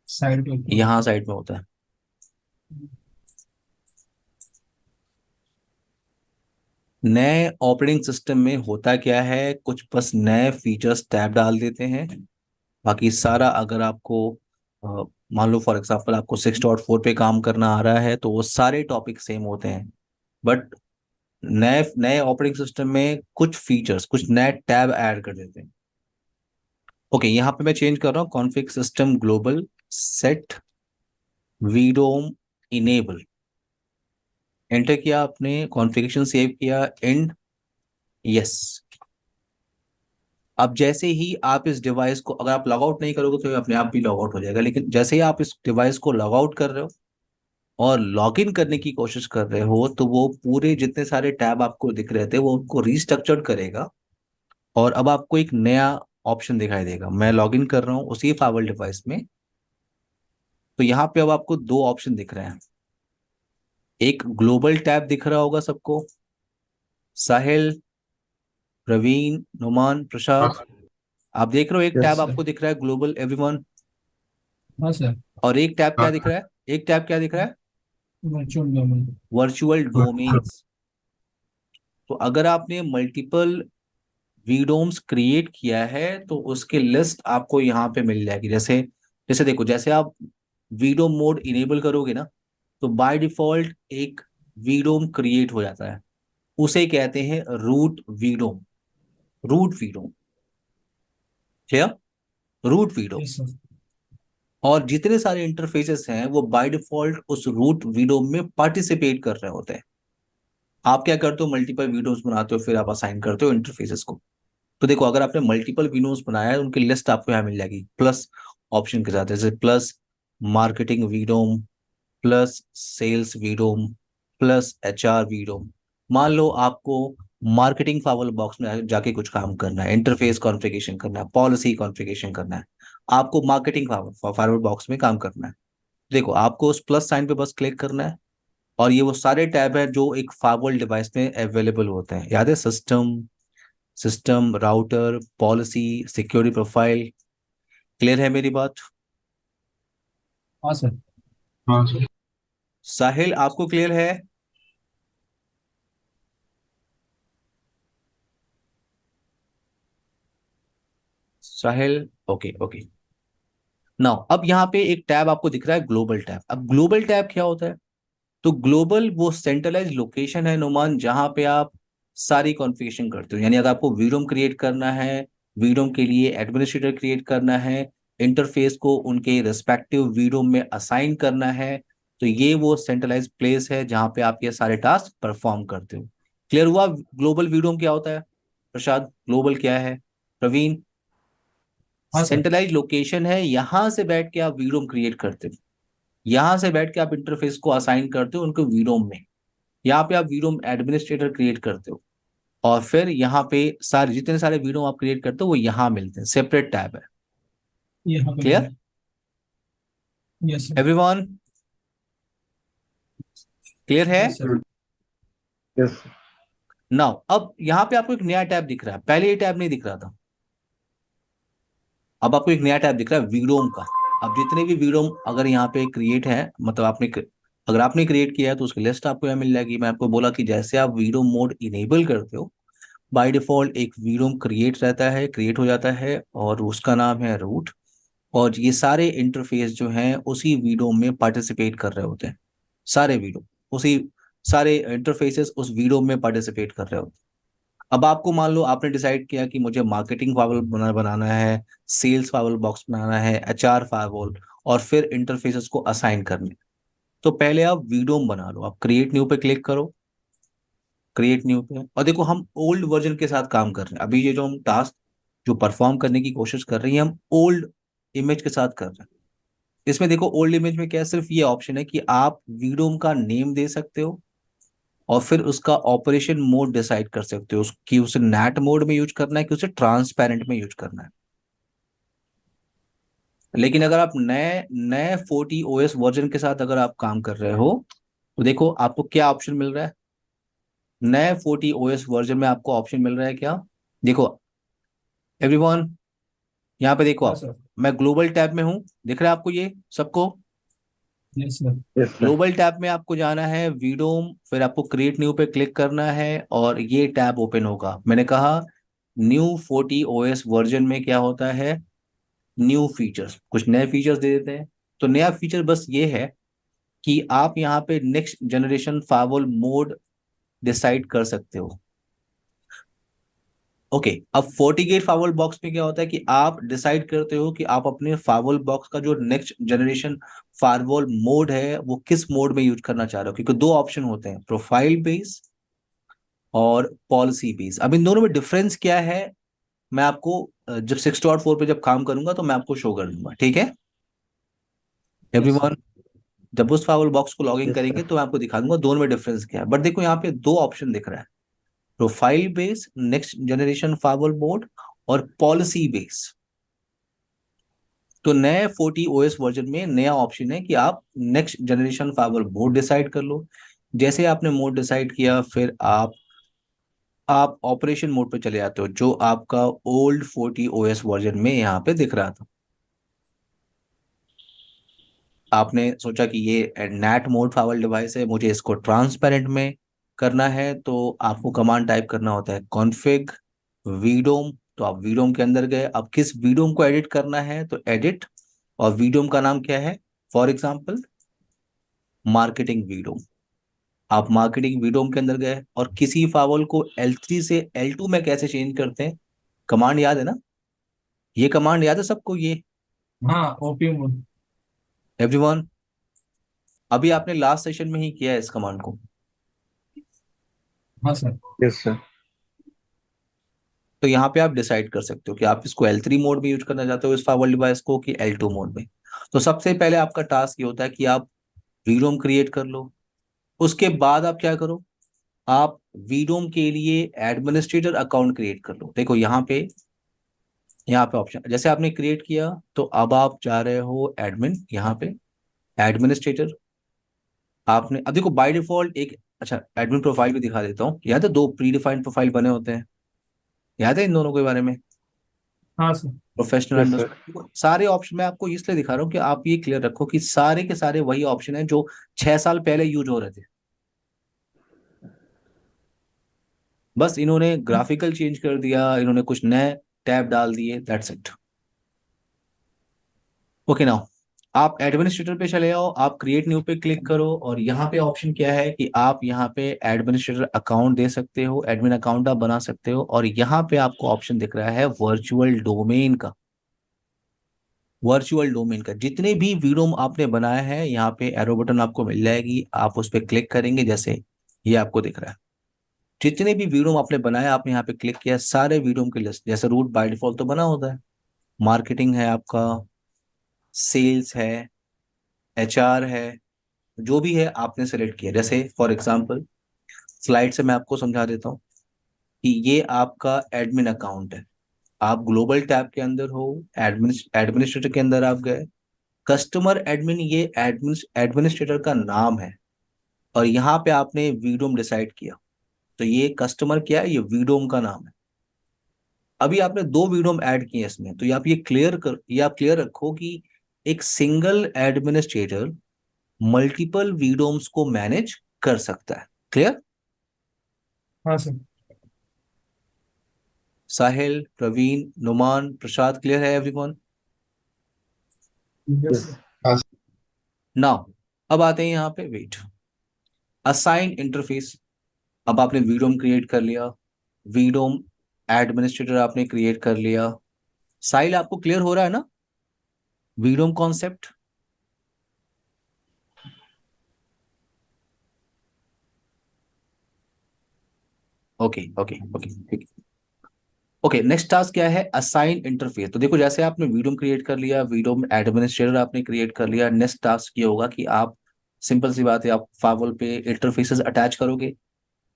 साइड पे ऊपर यहाँ होता है। साइड में होता है। नए ऑपरेटिंग सिस्टम में होता क्या है, कुछ बस नए फीचर्स टैब डाल देते हैं। बाकी सारा अगर आपको अ, मान लो फॉर एग्जांपल आपको 6.4 पे काम करना आ रहा है, तो वो सारे टॉपिक सेम होते हैं। बट नए नए ऑपरेटिंग सिस्टम में कुछ फीचर्स, कुछ नए टैब ऐड कर देते हैं। ओके, यहाँ पे मैं चेंज कर रहा हूँ, config system global set VDOM enable. Enter किया आपने, कॉन्फ़िगरेशन सेव किया, एंड यस। अब जैसे ही आप इस डिवाइस को, अगर आप लॉग आउट नहीं करोगे तो ये अपने आप भी लॉग आउट हो जाएगा, लेकिन जैसे ही आप इस डिवाइस को लॉग आउट कर रहे हो और लॉग इन करने की कोशिश कर रहे हो, तो वो पूरे जितने सारे टैब आपको दिख रहे थे वो उनको रीस्ट्रक्चर्ड करेगा। और अब आपको एक नया ऑप्शन दिखाई देगा। मैं लॉग इन कर रहा हूँ उसी फाइवल डिवाइस में, तो यहाँ पे अब आपको दो ऑप्शन दिख रहे हैं। एक ग्लोबल टैब दिख रहा होगा सबको, साहिल, प्रवीण, नुमान, प्रसाद, आप देख रहे हो एक यस टैब सर। आपको दिख रहा है ग्लोबल एवरीवन। हाँ सर। और एक टैब क्या दिख रहा है, एक टैब क्या दिख रहा है, वर्चुअल डोमेन। Virtual domains. तो अगर आपने मल्टीपल वीडोम्स क्रिएट किया है तो उसकी लिस्ट आपको यहाँ पे मिल जाएगी। जैसे जैसे देखो, जैसे आप वीडोम मोड इनेबल करोगे ना, तो बाय डिफॉल्ट एक वीडोम क्रिएट हो जाता है, उसे कहते हैं root VDOM. Root VDOM, clear, root VDOM. Yes sir. और जितने सारे इंटरफेसेस हैं वो बाय डिफॉल्ट उस रूट विंडो में पार्टिसिपेट कर रहे होते हैं। आप क्या करते हो, मल्टीपल विंडोज बनाते हो, फिर आप असाइन करते हो इंटरफेसेस को। तो देखो अगर आपने मल्टीपल विंडोज बनाया है, उनकी लिस्ट आपको यहाँ मिल जाएगी प्लस ऑप्शन के साथ, जैसे plus marketing VDOM, plus sales VDOM, plus HR VDOM. मान लो आपको मार्केटिंग फाइवल बॉक्स में जाके कुछ काम करना है, इंटरफेस कॉन्फ़िगरेशन करना है, पॉलिसी कॉन्फ़िगरेशन करना है, आपको मार्केटिंग फाइवल बॉक्स में काम करना है। देखो आपको उस प्लस साइन पे बस क्लिक करना है, और ये वो सारे टैब है जो एक फाइवल डिवाइस में अवेलेबल होते हैं। याद है, system, system router, policy, security profile. Clear है मेरी बात? हाँ सर। साहिल आपको क्लियर है? साहिल, ओके ओके। नाउ अब यहाँ पे एक टैब आपको दिख रहा है, ग्लोबल टैब। अब ग्लोबल टैब क्या होता है? तो ग्लोबल वो सेंट्रलाइज लोकेशन है नुमान, जहां पे आप सारी कॉन्फ़िगरेशन करते हो। यानी अगर आपको वीडोम क्रिएट करना है, वीडोम के लिए एडमिनिस्ट्रेटर क्रिएट करना है, इंटरफेस को उनके रिस्पेक्टिव वीडोम में असाइन करना है, तो ये वो सेंट्रलाइज प्लेस है जहां पे आप ये सारे टास्क परफॉर्म करते हो। क्लियर हुआ ग्लोबल वीडोम क्या होता है? प्रसाद, ग्लोबल क्या है? प्रवीण, हाँ सर। सेंट्रलाइज लोकेशन है, यहां से बैठ के आप वीडोम क्रिएट करते हो, यहां से बैठ के आप इंटरफेस को असाइन करते हो उनके वीडोम में। यहाँ पे आप वीडोम एडमिनिस्ट्रेटर क्रिएट करते हो, और फिर यहाँ पे सारे जितने सारे वीडोम आप क्रिएट करते हो वो यहाँ मिलते हैं, सेपरेट टैब है। यहाँ पे क्लियर मिला। Yes sir. एवरीवन? क्लियर है? Yes sir. यस नाउ अब यहाँ पे आपको एक नया टैब दिख रहा है, पहले ये टैब नहीं दिख रहा था। अब आपको एक नया टैब दिख रहा है वीडोम का। अब जितने भी वीडोम अगर यहाँ पे क्रिएट है, मतलब आपने अगर आपने क्रिएट किया है तो उसकी लिस्ट आपको यहाँ मिल जाएगी। मैं आपको बोला कि जैसे आप वीडोम मोड इनेबल करते हो, बाय डिफॉल्ट एक वीडोम क्रिएट रहता है, क्रिएट हो जाता है, और उसका नाम है रूट। और ये सारे इंटरफेस जो हैं उसी वीडोम में पार्टिसिपेट कर रहे होते हैं। सारे वीडोम उसी सारे इंटरफेसेस उस वीडोम में पार्टिसिपेट कर रहे होते हैं। अब आपको मान लो आपने डिसाइड किया कि मुझे मार्केटिंग फाइवल बनाना है, सेल्स फाइवल बॉक्स बनाना है, एचआर फाइवल, और फिर इंटरफेसेस को असाइन करने। तो पहले आप वीडोम बना लो। आप क्रिएट न्यू पे क्लिक करो, क्रिएट न्यू पे, और देखो हम ओल्ड वर्जन के साथ काम कर रहे हैं। अभी ये जो हम टास्क जो परफॉर्म करने की कोशिश कर रही हैं, हम ओल्ड इमेज के साथ कर रहे हैं। इसमें देखो ओल्ड इमेज में क्या है, सिर्फ ये ऑप्शन है कि आप वीडोम का नेम दे सकते हो, और फिर उसका ऑपरेशन मोड डिसाइड कर सकते हो कि उसे नेट मोड में यूज करना है कि उसे ट्रांसपेरेंट में यूज करना है। लेकिन अगर आप नए नए 40 ओएस वर्जन के साथ अगर आप काम कर रहे हो, तो देखो आपको क्या ऑप्शन मिल रहा है। नए 40 ओएस वर्जन में आपको ऑप्शन मिल रहा है क्या, देखो एवरीवन, यहाँ पे देखो हाँ आप, सर। मैं ग्लोबल टैब में हूँ, दिख रहा है आपको ये सबको। Yes sir. Yes sir. Global tab में आपको जाना है, वीडोम, फिर आपको क्रिएट न्यू पे क्लिक करना है, और ये टैब ओपन होगा। मैंने कहा न्यू 40 ओएस वर्जन में क्या होता है, न्यू फीचर्स, कुछ नए फीचर्स दे देते हैं। तो नया फीचर बस ये है कि आप यहाँ पे next generation firewall mode decide कर सकते हो। ओके, अब 40 गेट फाइवल बॉक्स में क्या होता है कि आप डिसाइड करते हो कि आप अपने फाइवल बॉक्स का जो नेक्स्ट जनरेशन फायरवॉल मोड है वो किस मोड में यूज करना चाह रहे हो, क्योंकि दो ऑप्शन होते हैं, प्रोफाइल बेस और पॉलिसी बेस। अब इन दोनों में डिफरेंस क्या है, मैं आपको जब 6.4 पे जब काम करूंगा तो मैं आपको शो कर दूंगा, ठीक है यस सर। एवरीवन। जब उस फाइवल बॉक्स को लॉगिन यस करेंगे सर। तो मैं आपको दिखा दूंगा दोनों में डिफरेंस क्या है। बट देखो यहाँ पे दो ऑप्शन दिख रहा है, profile base next generation firewall mode, और पॉलिसी बेस। तो नए 40 ओएस वर्जन में नया ऑप्शन है कि आप next generation firewall mode decide कर लो। जैसे आपने मोड डिसाइड किया, फिर आप ऑपरेशन मोड पे चले जाते हो, जो आपका ओल्ड 40 ओएस वर्जन में यहाँ पे दिख रहा था। आपने सोचा कि ये नेट मोड फाइवल डिवाइस है, मुझे इसको ट्रांसपेरेंट में करना है, तो आपको कमांड टाइप करना होता है कॉन्फ़िग वीडोम। तो आप वीडोम के अंदर गए, अब किस वीडोम को एडिट करना है तो एडिट, और वीडोम का नाम क्या है, फॉर एग्जाम्पल मार्केटिंग वीडोम। आप मार्केटिंग वीडोम के अंदर गए, और किसी फाइवल को L3 से L2 में कैसे चेंज करते हैं, कमांड याद है ना, ये कमांड याद है सबको ये हाँ, ओपी मोड। एवरीवन। अभी आपने लास्ट सेशन में ही किया है इस कमांड को। हाँ सर। Yes sir. तो यहाँ पे आप डिसाइड कर सकते हो कि आप इसको L3 मोड में यूज करना चाहते हो इस फाइवल डिवाइस को, कि L2 मोड में। तो सबसे पहले आपका टास्क ये होता है कि आप वीडोम क्रिएट कर लो। उसके बाद आप क्या करो, आप वीडोम के लिए एडमिनिस्ट्रेटर अकाउंट क्रिएट कर लो। देखो यहाँ पे ऑप्शन, जैसे आपने क्रिएट किया तो अब आप जा रहे हो एडमिन, यहाँ पे एडमिनिस्ट्रेटर। आपने अब देखो बाय डिफॉल्ट एक, अच्छा एडमिन प्रोफाइल भी दिखा देता हूँ, याद है दो प्री डिफाइंड प्रोफाइल बने होते हैं, याद है इन दोनों के बारे में, हाँ sir. Professional yes sir. Under. सारे ऑप्शन मैं आपको इसलिए दिखा रहा हूँ कि आप ये क्लियर रखो कि सारे के सारे वही ऑप्शन है जो 6 साल पहले यूज हो रहे थे। बस इन्होंने ग्राफिकल चेंज कर दिया, इन्होंने कुछ नए टैब डाल दिए, दैट्स इट। ओके नाउ आप एडमिनिस्ट्रेटर पे चले जाओ, आप क्रिएट न्यू पे क्लिक करो, और यहाँ पे ऑप्शन क्या है कि आप यहाँ पे एडमिनिस्ट्रेटर अकाउंट दे सकते हो, एडमिन अकाउंट आप बना सकते हो, और यहाँ पे आपको ऑप्शन दिख रहा है वर्चुअल डोमेन का। वर्चुअल डोमेन का जितने भी वीडोम आपने बनाए हैं, यहाँ पे एरो बटन आपको मिल जाएगी, आप उस पर क्लिक करेंगे, जैसे ये आपको दिख रहा है। जितने भी वीडियो आपने बनाए, आपने यहाँ पे क्लिक किया, सारे वीडियो की लिस्ट, जैसे रूट बाय डिफॉल्ट तो बना होता है, मार्केटिंग है आपका, सेल्स है, एचआर है, जो भी है आपने सेलेक्ट किया। जैसे फॉर एग्जांपल स्लाइड से मैं आपको समझा देता हूँ कि ये आपका एडमिन अकाउंट है, आप ग्लोबल टैब के अंदर हो, एडमिनिस्ट्रेटर के अंदर आप गए, कस्टमर एडमिन, ये एडमिनिस्ट्रेटर का नाम है, और यहाँ पे आपने वीडोम डिसाइड किया, तो ये कस्टमर क्या है, ये वीडोम का नाम है। अभी आपने दो वीडोम ऐड किए इसमें, तो ये आप क्लियर रखो कि एक सिंगल एडमिनिस्ट्रेटर मल्टीपल वीडोम्स को मैनेज कर सकता है। क्लियर? हाँ सर। साहिल, प्रवीण, नुमान, प्रसाद, क्लियर है एवरीवन? Yes yes sir. हाँ नाउ अब आते हैं यहाँ पे, वेट, असाइन इंटरफेस। अब आपने वीडोम क्रिएट कर लिया, वीडोम एडमिनिस्ट्रेटर आपने क्रिएट कर लिया। साहिल, आपको क्लियर हो रहा है ना वीडोम कॉन्सेप्ट? ओके ओके ओके, ठीक। ओके, नेक्स्ट टास्क क्या है? Assign interface. तो देखो, जैसे आपने वीडोम क्रिएट कर लिया, वीडोम एडमिनिस्ट्रेटर आपने क्रिएट कर लिया, नेक्स्ट टास्क ये होगा कि आप, सिंपल सी बात है, आप फावल पे इंटरफेसेस अटैच करोगे।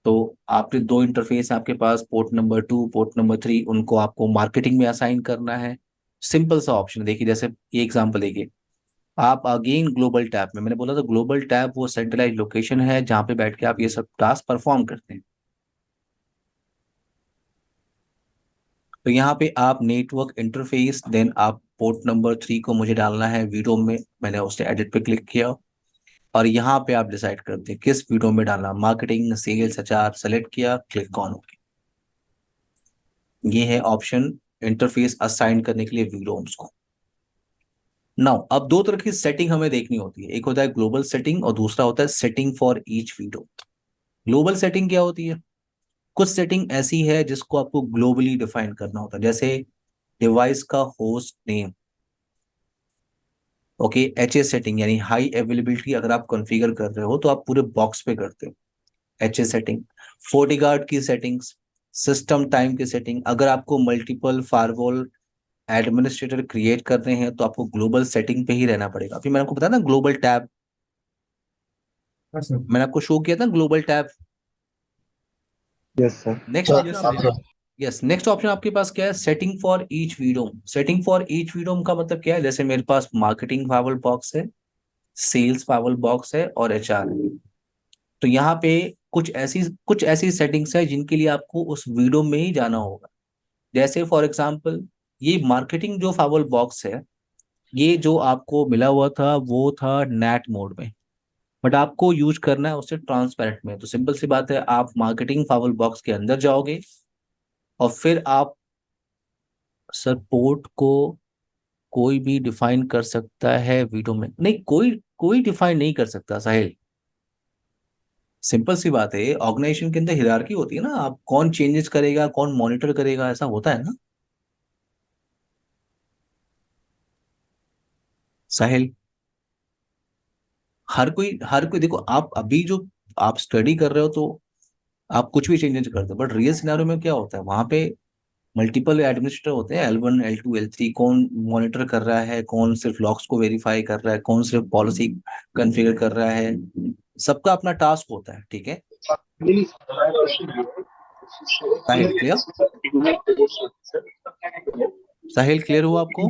तो आपके दो इंटरफेस हैं आपके पास, पोर्ट नंबर 2, पोर्ट नंबर 3, उनको आपको मार्केटिंग में असाइन करना है। सिंपल सा ऑप्शन देखिए, जैसे ये एग्जांपल देखिए, आप अगेन ग्लोबल टैब में, मैंने बोला था ग्लोबल टैब वो सेंट्रलाइज लोकेशन है जहां पे बैठ के आप ये सब टास्क परफॉर्म करते हैं। तो यहाँ पे आप नेटवर्क इंटरफेस, देन आप पोर्ट नंबर 3 को मुझे डालना है वीडियो में, मैंने उससे एडिट पे क्लिक किया, और यहाँ पे आप डिसाइड करते हैं किस वीडियो में डालना, मार्केटिंग, सेल्स, एचआर, सेलेक्ट किया, क्लिक ऑन। ये है ऑप्शन इंटरफेस असाइन करने के लिए वीडोम्स को। नाउ अब दो तरह की सेटिंग हमें देखनी होती है, एक होता है ग्लोबल सेटिंग और दूसरा होता है setting for each window. Global setting क्या होती है? कुछ सेटिंग ऐसी है जिसको आपको ग्लोबली डिफाइन करना होता है, जैसे डिवाइस का host name. Okay, HA setting यानी हाई अवेलेबिलिटी अगर आप कॉन्फ़िगर कर रहे हो तो आप पूरे बॉक्स पे करते हो एचए सेटिंग। फोर्टिगार्ड की सेटिंग्स, सिस्टम टाइम की सेटिंग, अगर आपको मल्टीपल फायरवॉल एडमिनिस्ट्रेटर क्रिएट करने हैं तो आपको ग्लोबल सेटिंग पे ही रहना पड़ेगा। फिर मैंने आपको बताया ना ग्लोबल टैब, हाँ सर। मैंने आपको शो किया था global tab. Yes sir. Next sir. Option yes हाँ आपके सर। सर। पास, यस, नेक्स्ट ऑप्शन आपके पास क्या है? Setting for each VDOM. Setting for each VDOM का मतलब क्या है? जैसे मेरे पास मार्केटिंग फाइवल बॉक्स है, सेल्स फाइवल बॉक्स है और एचआर है। तो यहाँ पे कुछ ऐसी सेटिंग्स है जिनके लिए आपको उस विडोम में ही जाना होगा। जैसे फॉर एग्जांपल, ये मार्केटिंग जो फाइवल बॉक्स है, ये जो आपको मिला हुआ था वो था नेट मोड में, बट आपको यूज करना है उससे ट्रांसपेरेंट में। तो सिंपल सी बात है, आप मार्केटिंग फाइवल बॉक्स के अंदर जाओगे और फिर आप, सर पोर्ट को कोई भी डिफाइन कर सकता है वीडियो में? नहीं, कोई कोई डिफाइन नहीं कर सकता साहिल। सिंपल सी बात है, ऑर्गेनाइजेशन के अंदर हिरार्की होती है ना, आप कौन चेंजेस करेगा, कौन मॉनिटर करेगा, ऐसा होता है ना साहिल। हर कोई देखो, आप अभी जो आप स्टडी कर रहे हो तो आप कुछ भी चेंजेस करते हो, बट रियल सिनेरियो में क्या होता है, वहां पे मल्टीपल एडमिनिस्ट्रेटर होते हैं, L1, L2, L3, कौन मॉनिटर कर रहा है, कौन सिर्फ लॉग्स को वेरीफाई कर रहा है, कौन सिर्फ पॉलिसी कॉन्फ़िगर कर रहा है, सबका अपना टास्क होता है, ठीक है। साहिल क्लियर? साहिल क्लियर हुआ आपको?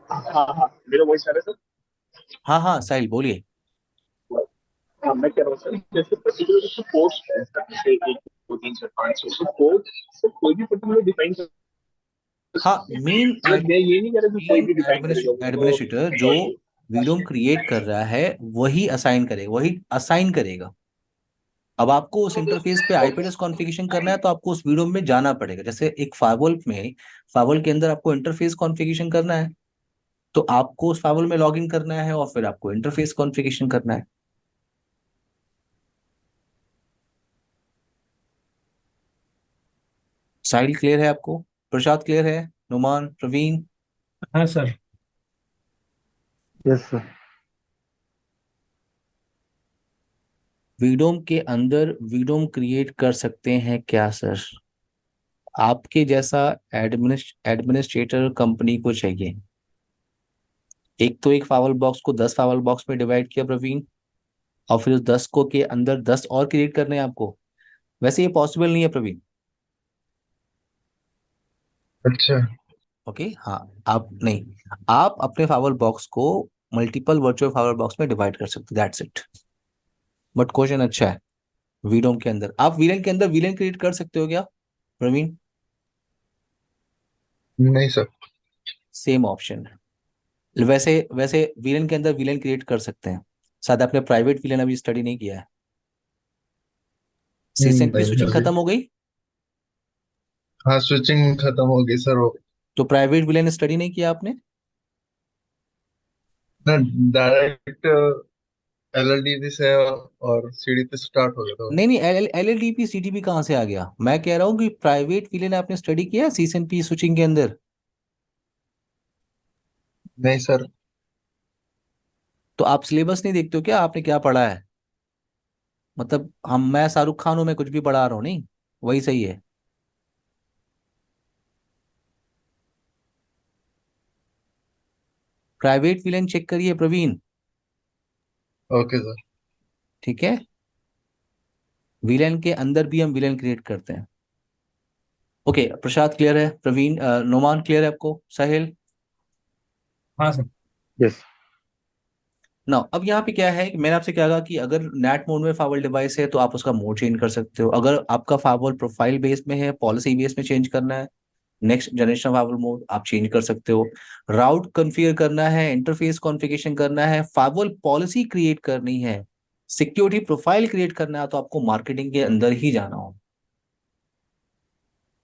हाँ हाँ, मेरा वॉइस आ रहा है सर। हाँ हाँ साहिल बोलिए। हाँ, मैं कह रहा हूँ सर, जैसे पर्टिकुलर जैसे पोस्ट है सर, जैसे 1 2 3 4 5 6 तो पोस्ट सर कोई भी पर्टिकुलर डिफाइन कर, हाँ, मेन मतलब मैं ये नहीं कह रहा कि कोई भी डिफाइन करेगा वो तो। एडमिनिस्ट्रेटर जो वीडियो क्रिएट कर रहा है वही असाइन करेगा, वही असाइन करेगा। अब आपको उस इंटरफेस पे आईपी एड्रेस कॉन्फ़िगरेशन करना है तो आपको उस वीडियो में जाना पड़ेगा। जैसे एक फायरवॉल में, फायरवॉल के अंदर आपको इंटरफेस कॉन्फ़िगरेशन करना है, तो आपको उस फायरवॉल में लॉग इन करना है और फिर आपको इंटरफेस कॉन्फ़िगरेशन करना है। साहिल क्लियर है आपको? प्रसाद क्लियर है? नुमान, प्रवीण? हाँ सर। Yes sir. वीडोम के अंदर वीडोम क्रिएट कर सकते हैं क्या सर? आपके जैसा एडमिनिस्ट्रेटर कंपनी को चाहिए। एक तो एक फावल बॉक्स को 10 फावल बॉक्स में डिवाइड किया प्रवीण, और फिर उस 10 को के अंदर 10 और क्रिएट करने हैं आपको। वैसे ये पॉसिबल नहीं है प्रवीण। अच्छा। ओके, हाँ, आप नहीं, आप अपने फावल बॉक्स को मल्टीपल वर्चुअल फावल बॉक्स में डिवाइड कर सकते, दैट्स इट। बट क्वेश्चन अच्छा है, वीडोम के अंदर आप वीलन के अंदर वीलन क्रिएट कर सकते हो क्या प्रवीण? नहीं सर। सेम ऑप्शन है। वैसे वैसे विलेन के अंदर विलेन क्रिएट कर सकते हैं, शायद आपने प्राइवेट विलेन अभी स्टडी नहीं किया है। सीएसएनपी नहीं स्विचिंग अभी। खत्म हो गई, हाँ, स्विचिंग खत्म हो गई सर वो। तो प्राइवेट विलेन स्टडी नहीं किया आपने। ना, डायरेक्ट एलएलडीबी से और सीडी पे स्टार्ट हो गया था। नहीं नहीं, एलएलडीपी सीटीपी कहाँ से आ गया, मैं कह रहा हूँ कि प्राइवेट विलेन आपने स्टडी किया सीएसएनपी स्विचिंग के अंदर। नहीं सर। तो आप सिलेबस नहीं देखते हो क्या, आपने क्या पढ़ा है, मतलब मैं शाहरुख खान हूं, मैं कुछ भी पढ़ा रहा हूँ नहीं, वही सही है। प्राइवेट विलेन चेक करिए प्रवीण, ओके सर। ठीक है। विलेन के अंदर भी हम विलेन क्रिएट करते हैं। ओके प्रसाद क्लियर है, प्रवीण नोमान क्लियर है आपको, साहिल। हाँ सर। यस। ना अब यहाँ पे क्या है कि मैंने आपसे क्या कहा कि अगर नेट मोड में फावल डिवाइस है तो आप उसका मोड चेंज कर सकते हो। अगर आपका फावल प्रोफाइल बेस में है, पॉलिसी बेस में चेंज करना है, नेक्स्ट जनरेशन फावल मोड आप चेंज कर सकते हो। राउट कॉन्फ़िगर करना है, इंटरफेस कॉन्फ़िगरेशन करना है, फावल पॉलिसी क्रिएट करनी है, सिक्योरिटी प्रोफाइल क्रिएट करना है, तो आपको मार्केटिंग के अंदर ही जाना हो।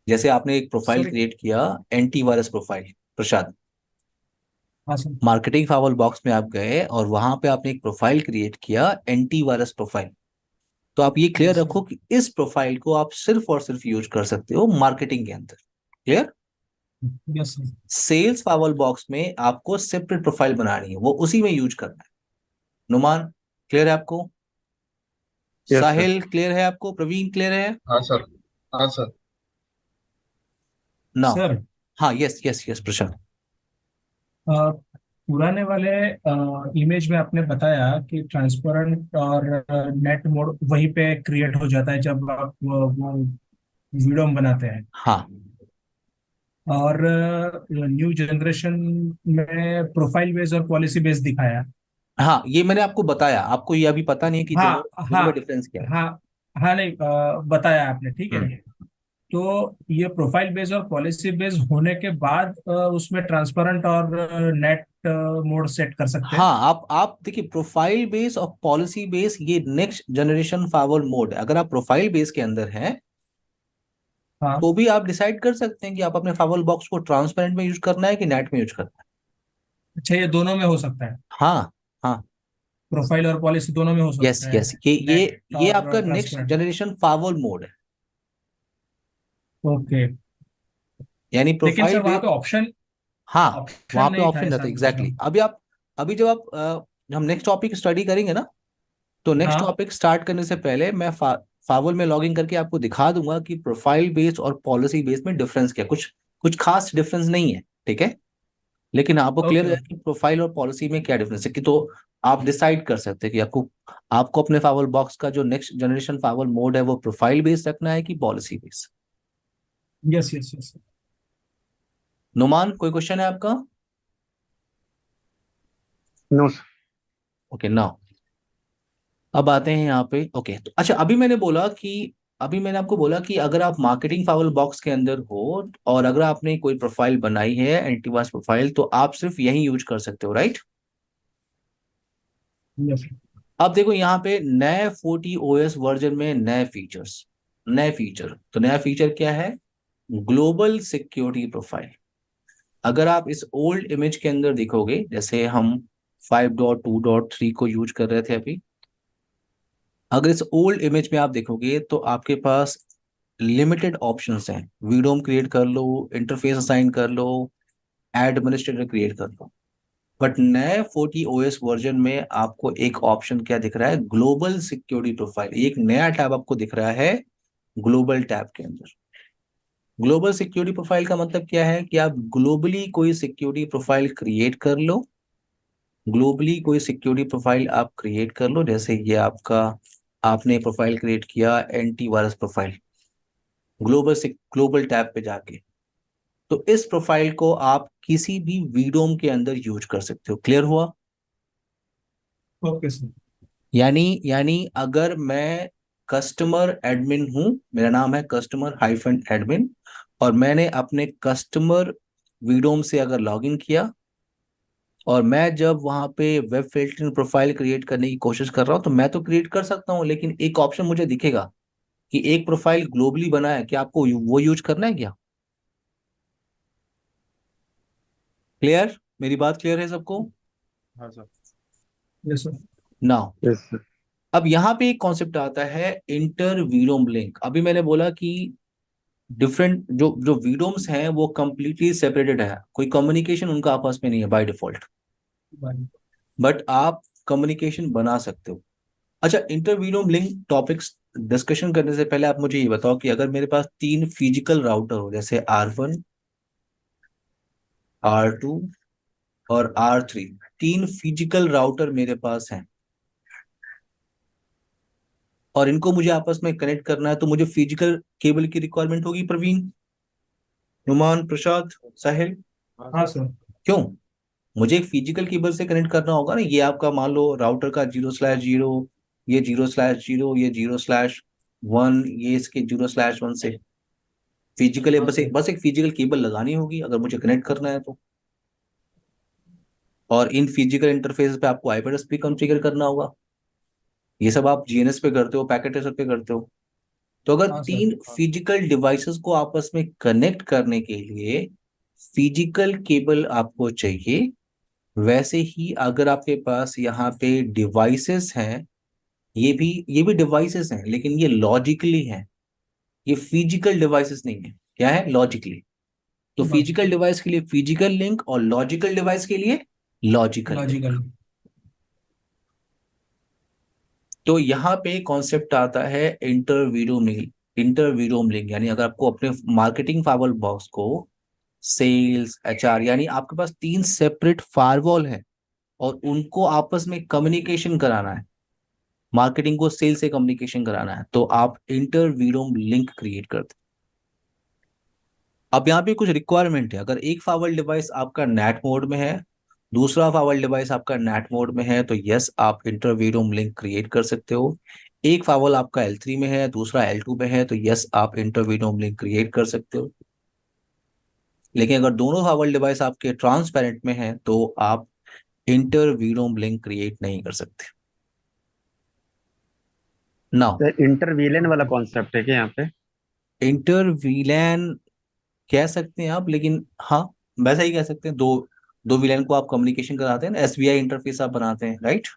जैसे आपने एक प्रोफाइल सर क्रिएट किया, एंटीवायरस प्रोफाइल, प्रसाद, हाँ सर। मार्केटिंग फावल बॉक्स में आप गए और वहां पे आपने एक प्रोफाइल क्रिएट किया, एंटीवायरस प्रोफाइल। तो आप ये क्लियर यस सर। रखो कि इस प्रोफाइल को आप सिर्फ और सिर्फ यूज कर सकते हो मार्केटिंग के अंदर। Clear. Yes sir. Sales firewall box में आपको सेपरेट प्रोफाइल बनानी है, वो उसी में यूज करना है। नुमान क्लियर है आपको, यस सर। साहिल क्लियर है आपको, प्रवीण क्लियर है हाँ सर। हाँ सर। नाउ। सर हाँ यस यस यस प्रशांत। अ, पुराने वाले इमेज में आपने बताया कि ट्रांसपेरेंट और नेट मोड वहीं पे क्रिएट हो जाता है जब आप वो वीडियो बनाते हैं। हाँ और न्यू जनरेशन में प्रोफाइल बेस और पॉलिसी बेस दिखाया। हाँ, ये मैंने आपको बताया, आपको ये अभी पता नहीं है कि दोनों हाँ दोनों हाँ में डिफरेंस क्या है। हाँ। हाँ नहीं, बताया आपने, ठीक है। हम्म। तो ये प्रोफाइल बेस और पॉलिसी बेस होने के बाद उसमें ट्रांसपेरेंट और नेट मोड सेट कर सकते हैं। हाँ आप देखिए, प्रोफाइल बेस और पॉलिसी बेस ये नेक्स्ट जनरेशन फावल मोड है। अगर आप प्रोफाइल बेस के अंदर हैं हाँ। तो भी आप डिसाइड कर सकते हैं कि आप अपने फावल बॉक्स को ट्रांसपेरेंट में यूज करना है कि नेट में यूज करना अच्छा, ये दोनों में हो सकता है, है। हाँ हाँ प्रोफाइल और पॉलिसी दोनों में हो यस सकता है, यस, ये ये नेट ये और आपका नेक्स्ट ट्रांसपेरेंट। जनरेशन फावल मोड है, ओके। यानी लेकिन प्रोफाइल सर वहां बेस। पे ऑप्शन हाँ ऑप्शन वहां पे नहीं था, ऑप्शन ऐसा रहता है मैं पूछ रहा एग्जैक्टली हूँ। अभी जब आप हम नेक्स्ट टॉपिक स्टडी करेंगे ना, तो नेक्स्ट हाँ। टॉपिक स्टार्ट करने से पहले मैं फावल में लॉगिन करके आपको दिखा दूंगा कि प्रोफाइल बेस और पॉलिसी बेस में डिफरेंस क्या है। कुछ कुछ खास डिफरेंस नहीं है, ठीक है, लेकिन आपको क्लियर ओके है ओके। कि प्रोफाइल और पॉलिसी में क्या डिफरेंस है, कि तो आप डिसाइड कर सकते हैं कि आपको आपको अपने फावल बॉक्स का जो नेक्स्ट जनरेशन फावल मोड है वो प्रोफाइल बेस रखना है कि policy base. Yes yes yes. Numan कोई क्वेश्चन है आपका। No sir. ओके नाउ अब आते हैं यहाँ पे। ओके तो अच्छा, अभी मैंने आपको बोला कि अगर आप मार्केटिंग फावल बॉक्स के अंदर हो और अगर आपने कोई प्रोफाइल बनाई है एंटीवायरस प्रोफाइल, तो आप सिर्फ यही यूज कर सकते हो, राइट। यस। अब देखो यहाँ पे नए 40 ओएस वर्जन में नए फीचर, तो नया फीचर क्या है, ग्लोबल सिक्योरिटी प्रोफाइल। अगर आप इस ओल्ड इमेज के अंदर देखोगे, जैसे हम 5.2.3 को यूज कर रहे थे अभी, अगर इस ओल्ड इमेज में आप देखोगे तो आपके पास लिमिटेड ऑप्शंस हैं। वीडोम क्रिएट कर लो, इंटरफेस असाइन कर लो, एडमिनिस्ट्रेटर क्रिएट कर लो। बट नए 40 ओएस वर्जन में आपको एक ऑप्शन क्या दिख रहा है, ग्लोबल सिक्योरिटी प्रोफाइल। एक नया टैब आपको दिख रहा है ग्लोबल टैब के अंदर। ग्लोबल सिक्योरिटी प्रोफाइल का मतलब क्या है कि आप ग्लोबली कोई सिक्योरिटी प्रोफाइल क्रिएट कर लो, ग्लोबली कोई सिक्योरिटी प्रोफाइल आप क्रिएट कर लो। जैसे ये आपका, आपने प्रोफाइल क्रिएट किया एंटीवायरस प्रोफाइल, ग्लोबल टैब पे जाके, तो इस प्रोफाइल को आप किसी भी वीडोम के अंदर यूज कर सकते हो। क्लियर हुआ। Okay sir. यानी अगर मैं कस्टमर एडमिन हूं, मेरा नाम है कस्टमर हाइफन एडमिन, और मैंने अपने कस्टमर वीडोम से अगर लॉगिन किया और मैं जब वहां पे वेब फिल्टरिंग प्रोफाइल क्रिएट करने की कोशिश कर रहा हूँ तो मैं तो क्रिएट कर सकता हूँ, लेकिन एक ऑप्शन मुझे दिखेगा कि एक प्रोफाइल ग्लोबली बना है, क्या आपको वो यूज करना है क्या? क्लियर? मेरी बात क्लियर है सबको? हाँ sir. Yes sir. Now yes sir. अब यहाँ पे एक कॉन्सेप्ट आता है इंटर वीडोम लिंक। अभी मैंने बोला कि डिफरेंट जो जो वीडोम्स हैं वो कंप्लीटली सेपरेटेड है, कोई कम्युनिकेशन उनका आपस में नहीं है बाय डिफॉल्ट, बट आप कम्युनिकेशन बना सकते हो। अच्छा, inter VDOM link topics discussion करने से पहले आप मुझे ये बताओ कि अगर मेरे पास तीन फिजिकल राउटर हो, जैसे R1, R2 और R3, तीन फिजिकल राउटर मेरे पास हैं और इनको मुझे आपस में कनेक्ट करना है, तो मुझे फिजिकल केबल की रिक्वायरमेंट होगी प्रवीण, नुमान, प्रसाद, साहिल। हाँ सर। क्यों? मुझे एक फिजिकल केबल से कनेक्ट करना होगा ना। ये आपका मान लो राउटर का 0/0, ये 0/0, ये 0/1, ये इसके 0/1 से फिजिकल है। हाँ सर। बस एक फिजिकल केबल लगानी होगी अगर मुझे कनेक्ट करना है तो। और इन फिजिकल इंटरफेस पे आपको आईपी एड्रेस भी कॉन्फ़िगर करना होगा। ये सब आप जीएनएस पे करते हो, पैकेट ट्रेसर पे करते हो। तो अगर हाँ सर। तीन फिजिकल डिवाइसेस को आपस में कनेक्ट करने के लिए फिजिकल केबल आपको चाहिए, वैसे ही अगर आपके पास यहाँ पे डिवाइसेस हैं, ये भी डिवाइसेस हैं लेकिन ये लॉजिकली हैं, ये फिजिकल डिवाइसेस नहीं है। क्या है? लॉजिकली। तो फिजिकल लॉजिकल। डिवाइस के लिए फिजिकल लिंक और लॉजिकल डिवाइस के लिए लॉजिकल लिंक। लॉजिकल। तो यहाँ पे कॉन्सेप्ट आता है इंटर वीडोम लिंक। यानी अगर आपको अपने मार्केटिंग फायरवॉल बॉक्स को सेल्स, एचआर, यानी आपके पास तीन सेपरेट फायरवॉल है और उनको आपस में कम्युनिकेशन कराना है, मार्केटिंग को सेल से कम्युनिकेशन कराना है, तो आप इंटर वीडोम लिंक क्रिएट करते हैं। अब यहाँ पे कुछ रिक्वायरमेंट है। अगर एक फाइवल डिवाइस आपका नेट मोड में है, दूसरा फाइवल डिवाइस आपका नेट मोड में है, तो यस आप इंटर वीडोम लिंक क्रिएट कर सकते हो। एक फाइवल आपका L3 में है, दूसरा L2 में है, तो यस आप इंटर वीडोम लिंक क्रिएट कर सकते हो। लेकिन अगर दोनों फाइवल डिवाइस आपके ट्रांसपेरेंट में है तो आप इंटर वीडोम लिंक क्रिएट नहीं कर सकते। नाउ तो इंटरवीलेन वाला कॉन्सेप्ट है क्या यहाँ पे? इंटर वीलैन कह सकते हैं आप, लेकिन हाँ वैसा ही कह सकते हैं। दो दो विलेन को आप कम्युनिकेशन कराते हैं ना, एसबीआई इंटरफेस आप बनाते हैं, राइट?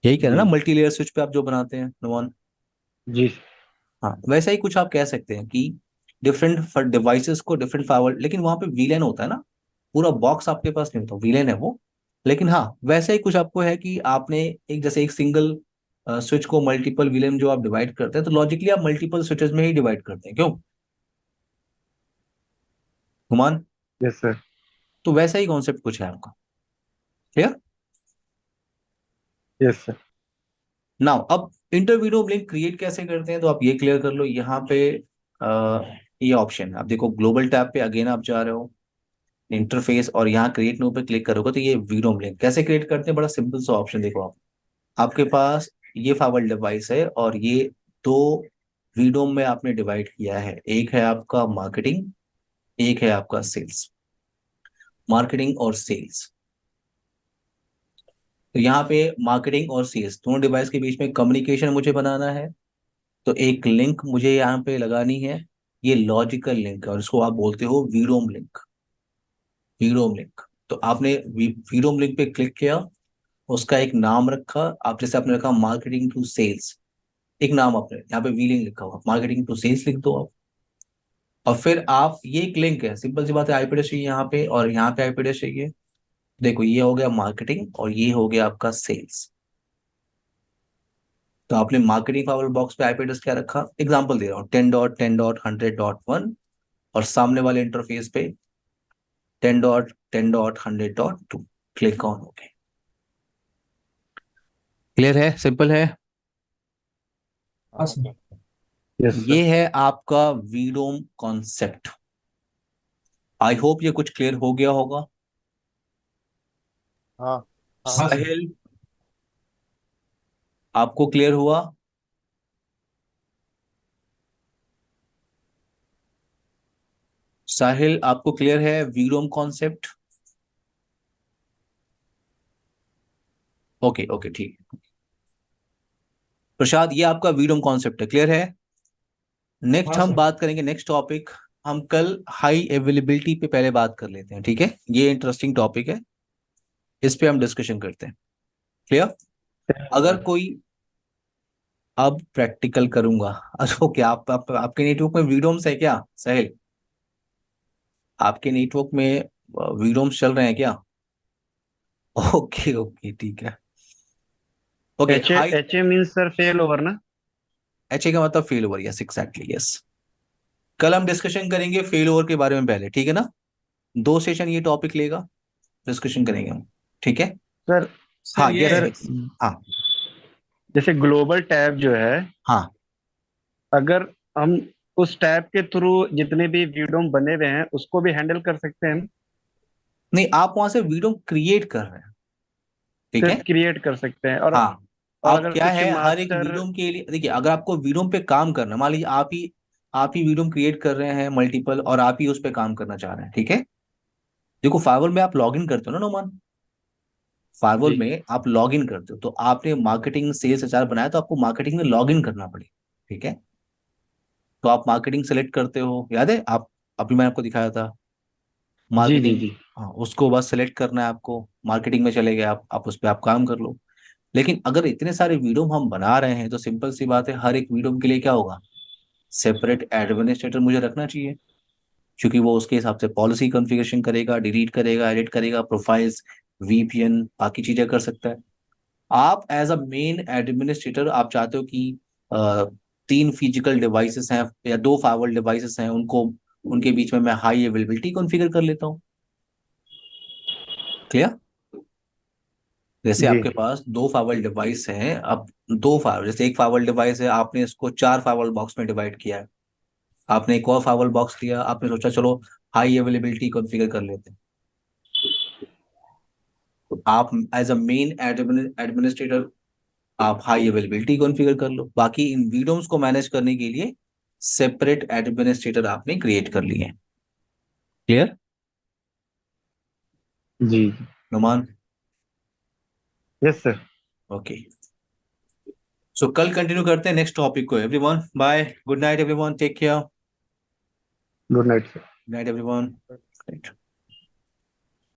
यही कह रहे हैं ना, जी। मल्टी लेयर स्विच पे आप जो बनाते हैं नुमान। जी। हाँ वैसा ही कुछ आप कह सकते हैं कि डिफरेंट डिवाइसेस को डिफरेंट फॉरवर्ड, लेकिन वहां पे वीलेन होता है ना, पूरा बॉक्स आपके पास नहीं होता, वीलेन है वो। लेकिन हाँ वैसा ही कुछ आपको है कि आपने एक जैसे एक सिंगल स्विच को मल्टीपल विलेन जो आप डिवाइड करते हैं, तो लॉजिकली आप मल्टीपल स्विचेस में ही डिवाइड करते हैं। क्यों हुमान? Yes sir. तो वैसा ही कॉन्सेप्ट कुछ है आपका। क्लियर? Yes sir. नाउ अब इंटरवीडियो लिंक क्रिएट कैसे करते हैं तो आप ये क्लियर कर लो। यहाँ पे अ, ये ऑप्शन आप देखो, ग्लोबल टैब पे अगेन आप जा रहे हो, इंटरफेस, और यहाँ क्रिएट न्यू पे क्लिक करोगे तो ये वीडियो लिंक कैसे क्रिएट करते हैं, बड़ा सिंपल सा ऑप्शन देखो आप। आपके पास ये फाइवल डिवाइस है और ये दो वीडियो में आपने डिवाइड किया है, एक है आपका मार्केटिंग, एक है आपका सेल्स। मार्केटिंग और सेल्स, तो यहाँ पे मार्केटिंग और सेल्स दोनों डिवाइस के बीच में कम्युनिकेशन मुझे बनाना है, तो एक लिंक मुझे यहाँ पे लगानी है। ये लॉजिकल लिंक है और इसको आप बोलते हो वीडोम लिंक। वीडोम लिंक, तो आपने वीडोम लिंक पे क्लिक किया, उसका एक नाम रखा। आप जैसे आपने रखा मार्केटिंग टू सेल्स, एक नाम आपने यहाँ पे वी लिंक लिखा हुआ, मार्केटिंग टू सेल्स लिख दो आप। और फिर आप, ये एक लिंक है, सिंपल सी बात है, आईपी एड्रेस चाहिए यहाँ पे और यहाँ पे आईपी एड्रेस चाहिए। देखो ये हो गया मार्केटिंग और ये हो गया आपका सेल्स। तो आपने मार्केटिंग फाइवर बॉक्स पे आईपी एड्रेस क्या रखा, एग्जांपल दे रहा हूँ, 10.10.100.1, और सामने वाले इंटरफेस पे 10.10.100.2। Click on, okay. क्लियर है? सिंपल है? हाँ सर। यस ये सर। है आपका वीडोम कॉन्सेप्ट। आई होप ये कुछ क्लियर हो गया होगा। हाँ। हाँ हाँ सर। साहिल, आपको क्लियर हुआ? साहिल आपको क्लियर है वीडोम कॉन्सेप्ट? ओके ओके ठीक है। प्रसाद, ये आपका वीडोम कॉन्सेप्ट है, क्लियर है? नेक्स्ट हाँ हम सर। बात करेंगे, नेक्स्ट टॉपिक हम कल हाई अवेलेबिलिटी पे पहले बात कर लेते हैं, ठीक है? ये इंटरेस्टिंग टॉपिक है, इस पे हम डिस्कशन करते हैं। क्लियर? अगर कोई, अब प्रैक्टिकल करूंगा। अच्छा क्या आपके नेटवर्क में वीडोम्स है क्या साहिल? आपके नेटवर्क में वीडोम्स चल रहे हैं क्या? ओके ओके ठीक है। Okay H A high, H A means sir fail over ना? एच ए का मतलब fail over, yes exactly yes. कल हम डिस्कशन करेंगे फेल ओवर के बारे में पहले, ठीक है ना? 2 सेशन ये टॉपिक लेगा, डिस्कशन करेंगे हम, ठीक है? सर हाँ सर ये यस सर यस। हाँ जैसे ग्लोबल टैब जो है, हाँ। अगर हम उस टैब के थ्रू जितने भी वीडियो बने हुए हैं उसको भी हैंडल कर सकते हैं? नहीं, आप वहां से वीडियो क्रिएट कर रहे हैं, ठीक है? सिर्फ क्रिएट कर सकते हैं? हाँ। और आप अगर क्या कुछ है, हर एक मास्टर। वीडियो के लिए देखिए, अगर आपको वीडियो पे काम करना है, मान लीजिए आप ही वीडियो क्रिएट कर रहे हैं मल्टीपल, और आप ही उस पे काम करना चाह रहे हैं, ठीक है? देखो फाइवर में आप लॉग इन करते हो ना नोमान, फाइवर जी में आप लॉग इन करते हो, तो आपने मार्केटिंग सेल्स एचआर बनाया, तो आपको मार्केटिंग में लॉग इन करना पड़ेगा, ठीक है? तो आप मार्केटिंग सेलेक्ट करते हो, याद है आप, अभी मैंने आपको दिखाया था जी जी मार्केटिंग। जी। हाँ, उसको बस सेलेक्ट करना है आपको, मार्केटिंग में चले गए आप उस पर आप काम कर लो। लेकिन अगर इतने सारे वीडियो हम बना रहे हैं, तो सिंपल सी बात है, हर एक वीडियो के लिए क्या होगा, सेपरेट एडमिनिस्ट्रेटर मुझे रखना चाहिए, क्योंकि वो उसके हिसाब से पॉलिसी कॉन्फ़िगरेशन करेगा, डिलीट करेगा, एडिट करेगा, प्रोफाइल्स, वीपीएन, बाकी चीजें कर सकता है। आप एज अ मेन एडमिनिस्ट्रेटर आप चाहते हो कि अ, 3 फिजिकल डिवाइसेस हैं या 2 फाइवल डिवाइसेस हैं, उनको, उनके बीच में मैं हाई अवेलेबिलिटी कॉन्फ़िगर कर लेता हूँ। क्लियर? जैसे जी आपके पास 2 फाइवल डिवाइस हैं, अब 2 फाइवल, जैसे एक फाइवल डिवाइस है, आपने इसको 4 फाइवल बॉक्स में डिवाइड किया है, आपने एक और फाइवल बॉक्स लिया, आपने सोचा चलो हाई अवेलेबिलिटी कॉन्फ़िगर कर लेते हैं। तो आप एज अ मेन एडमिनिस्ट्रेटर आप हाई अवेलेबिलिटी कॉन्फ़िगर कर लो, बाकी इन वीडियोस को मैनेज करने के लिए सेपरेट एडमिनिस्ट्रेटर आपने क्रिएट कर लिए हैं। क्लियर जी। Numan? Yes sir. Okay, so कल कंटिन्यू करते हैं नेक्स्ट टॉपिक को। Everyone bye, good night everyone, take care, good night sir. Good night everyone.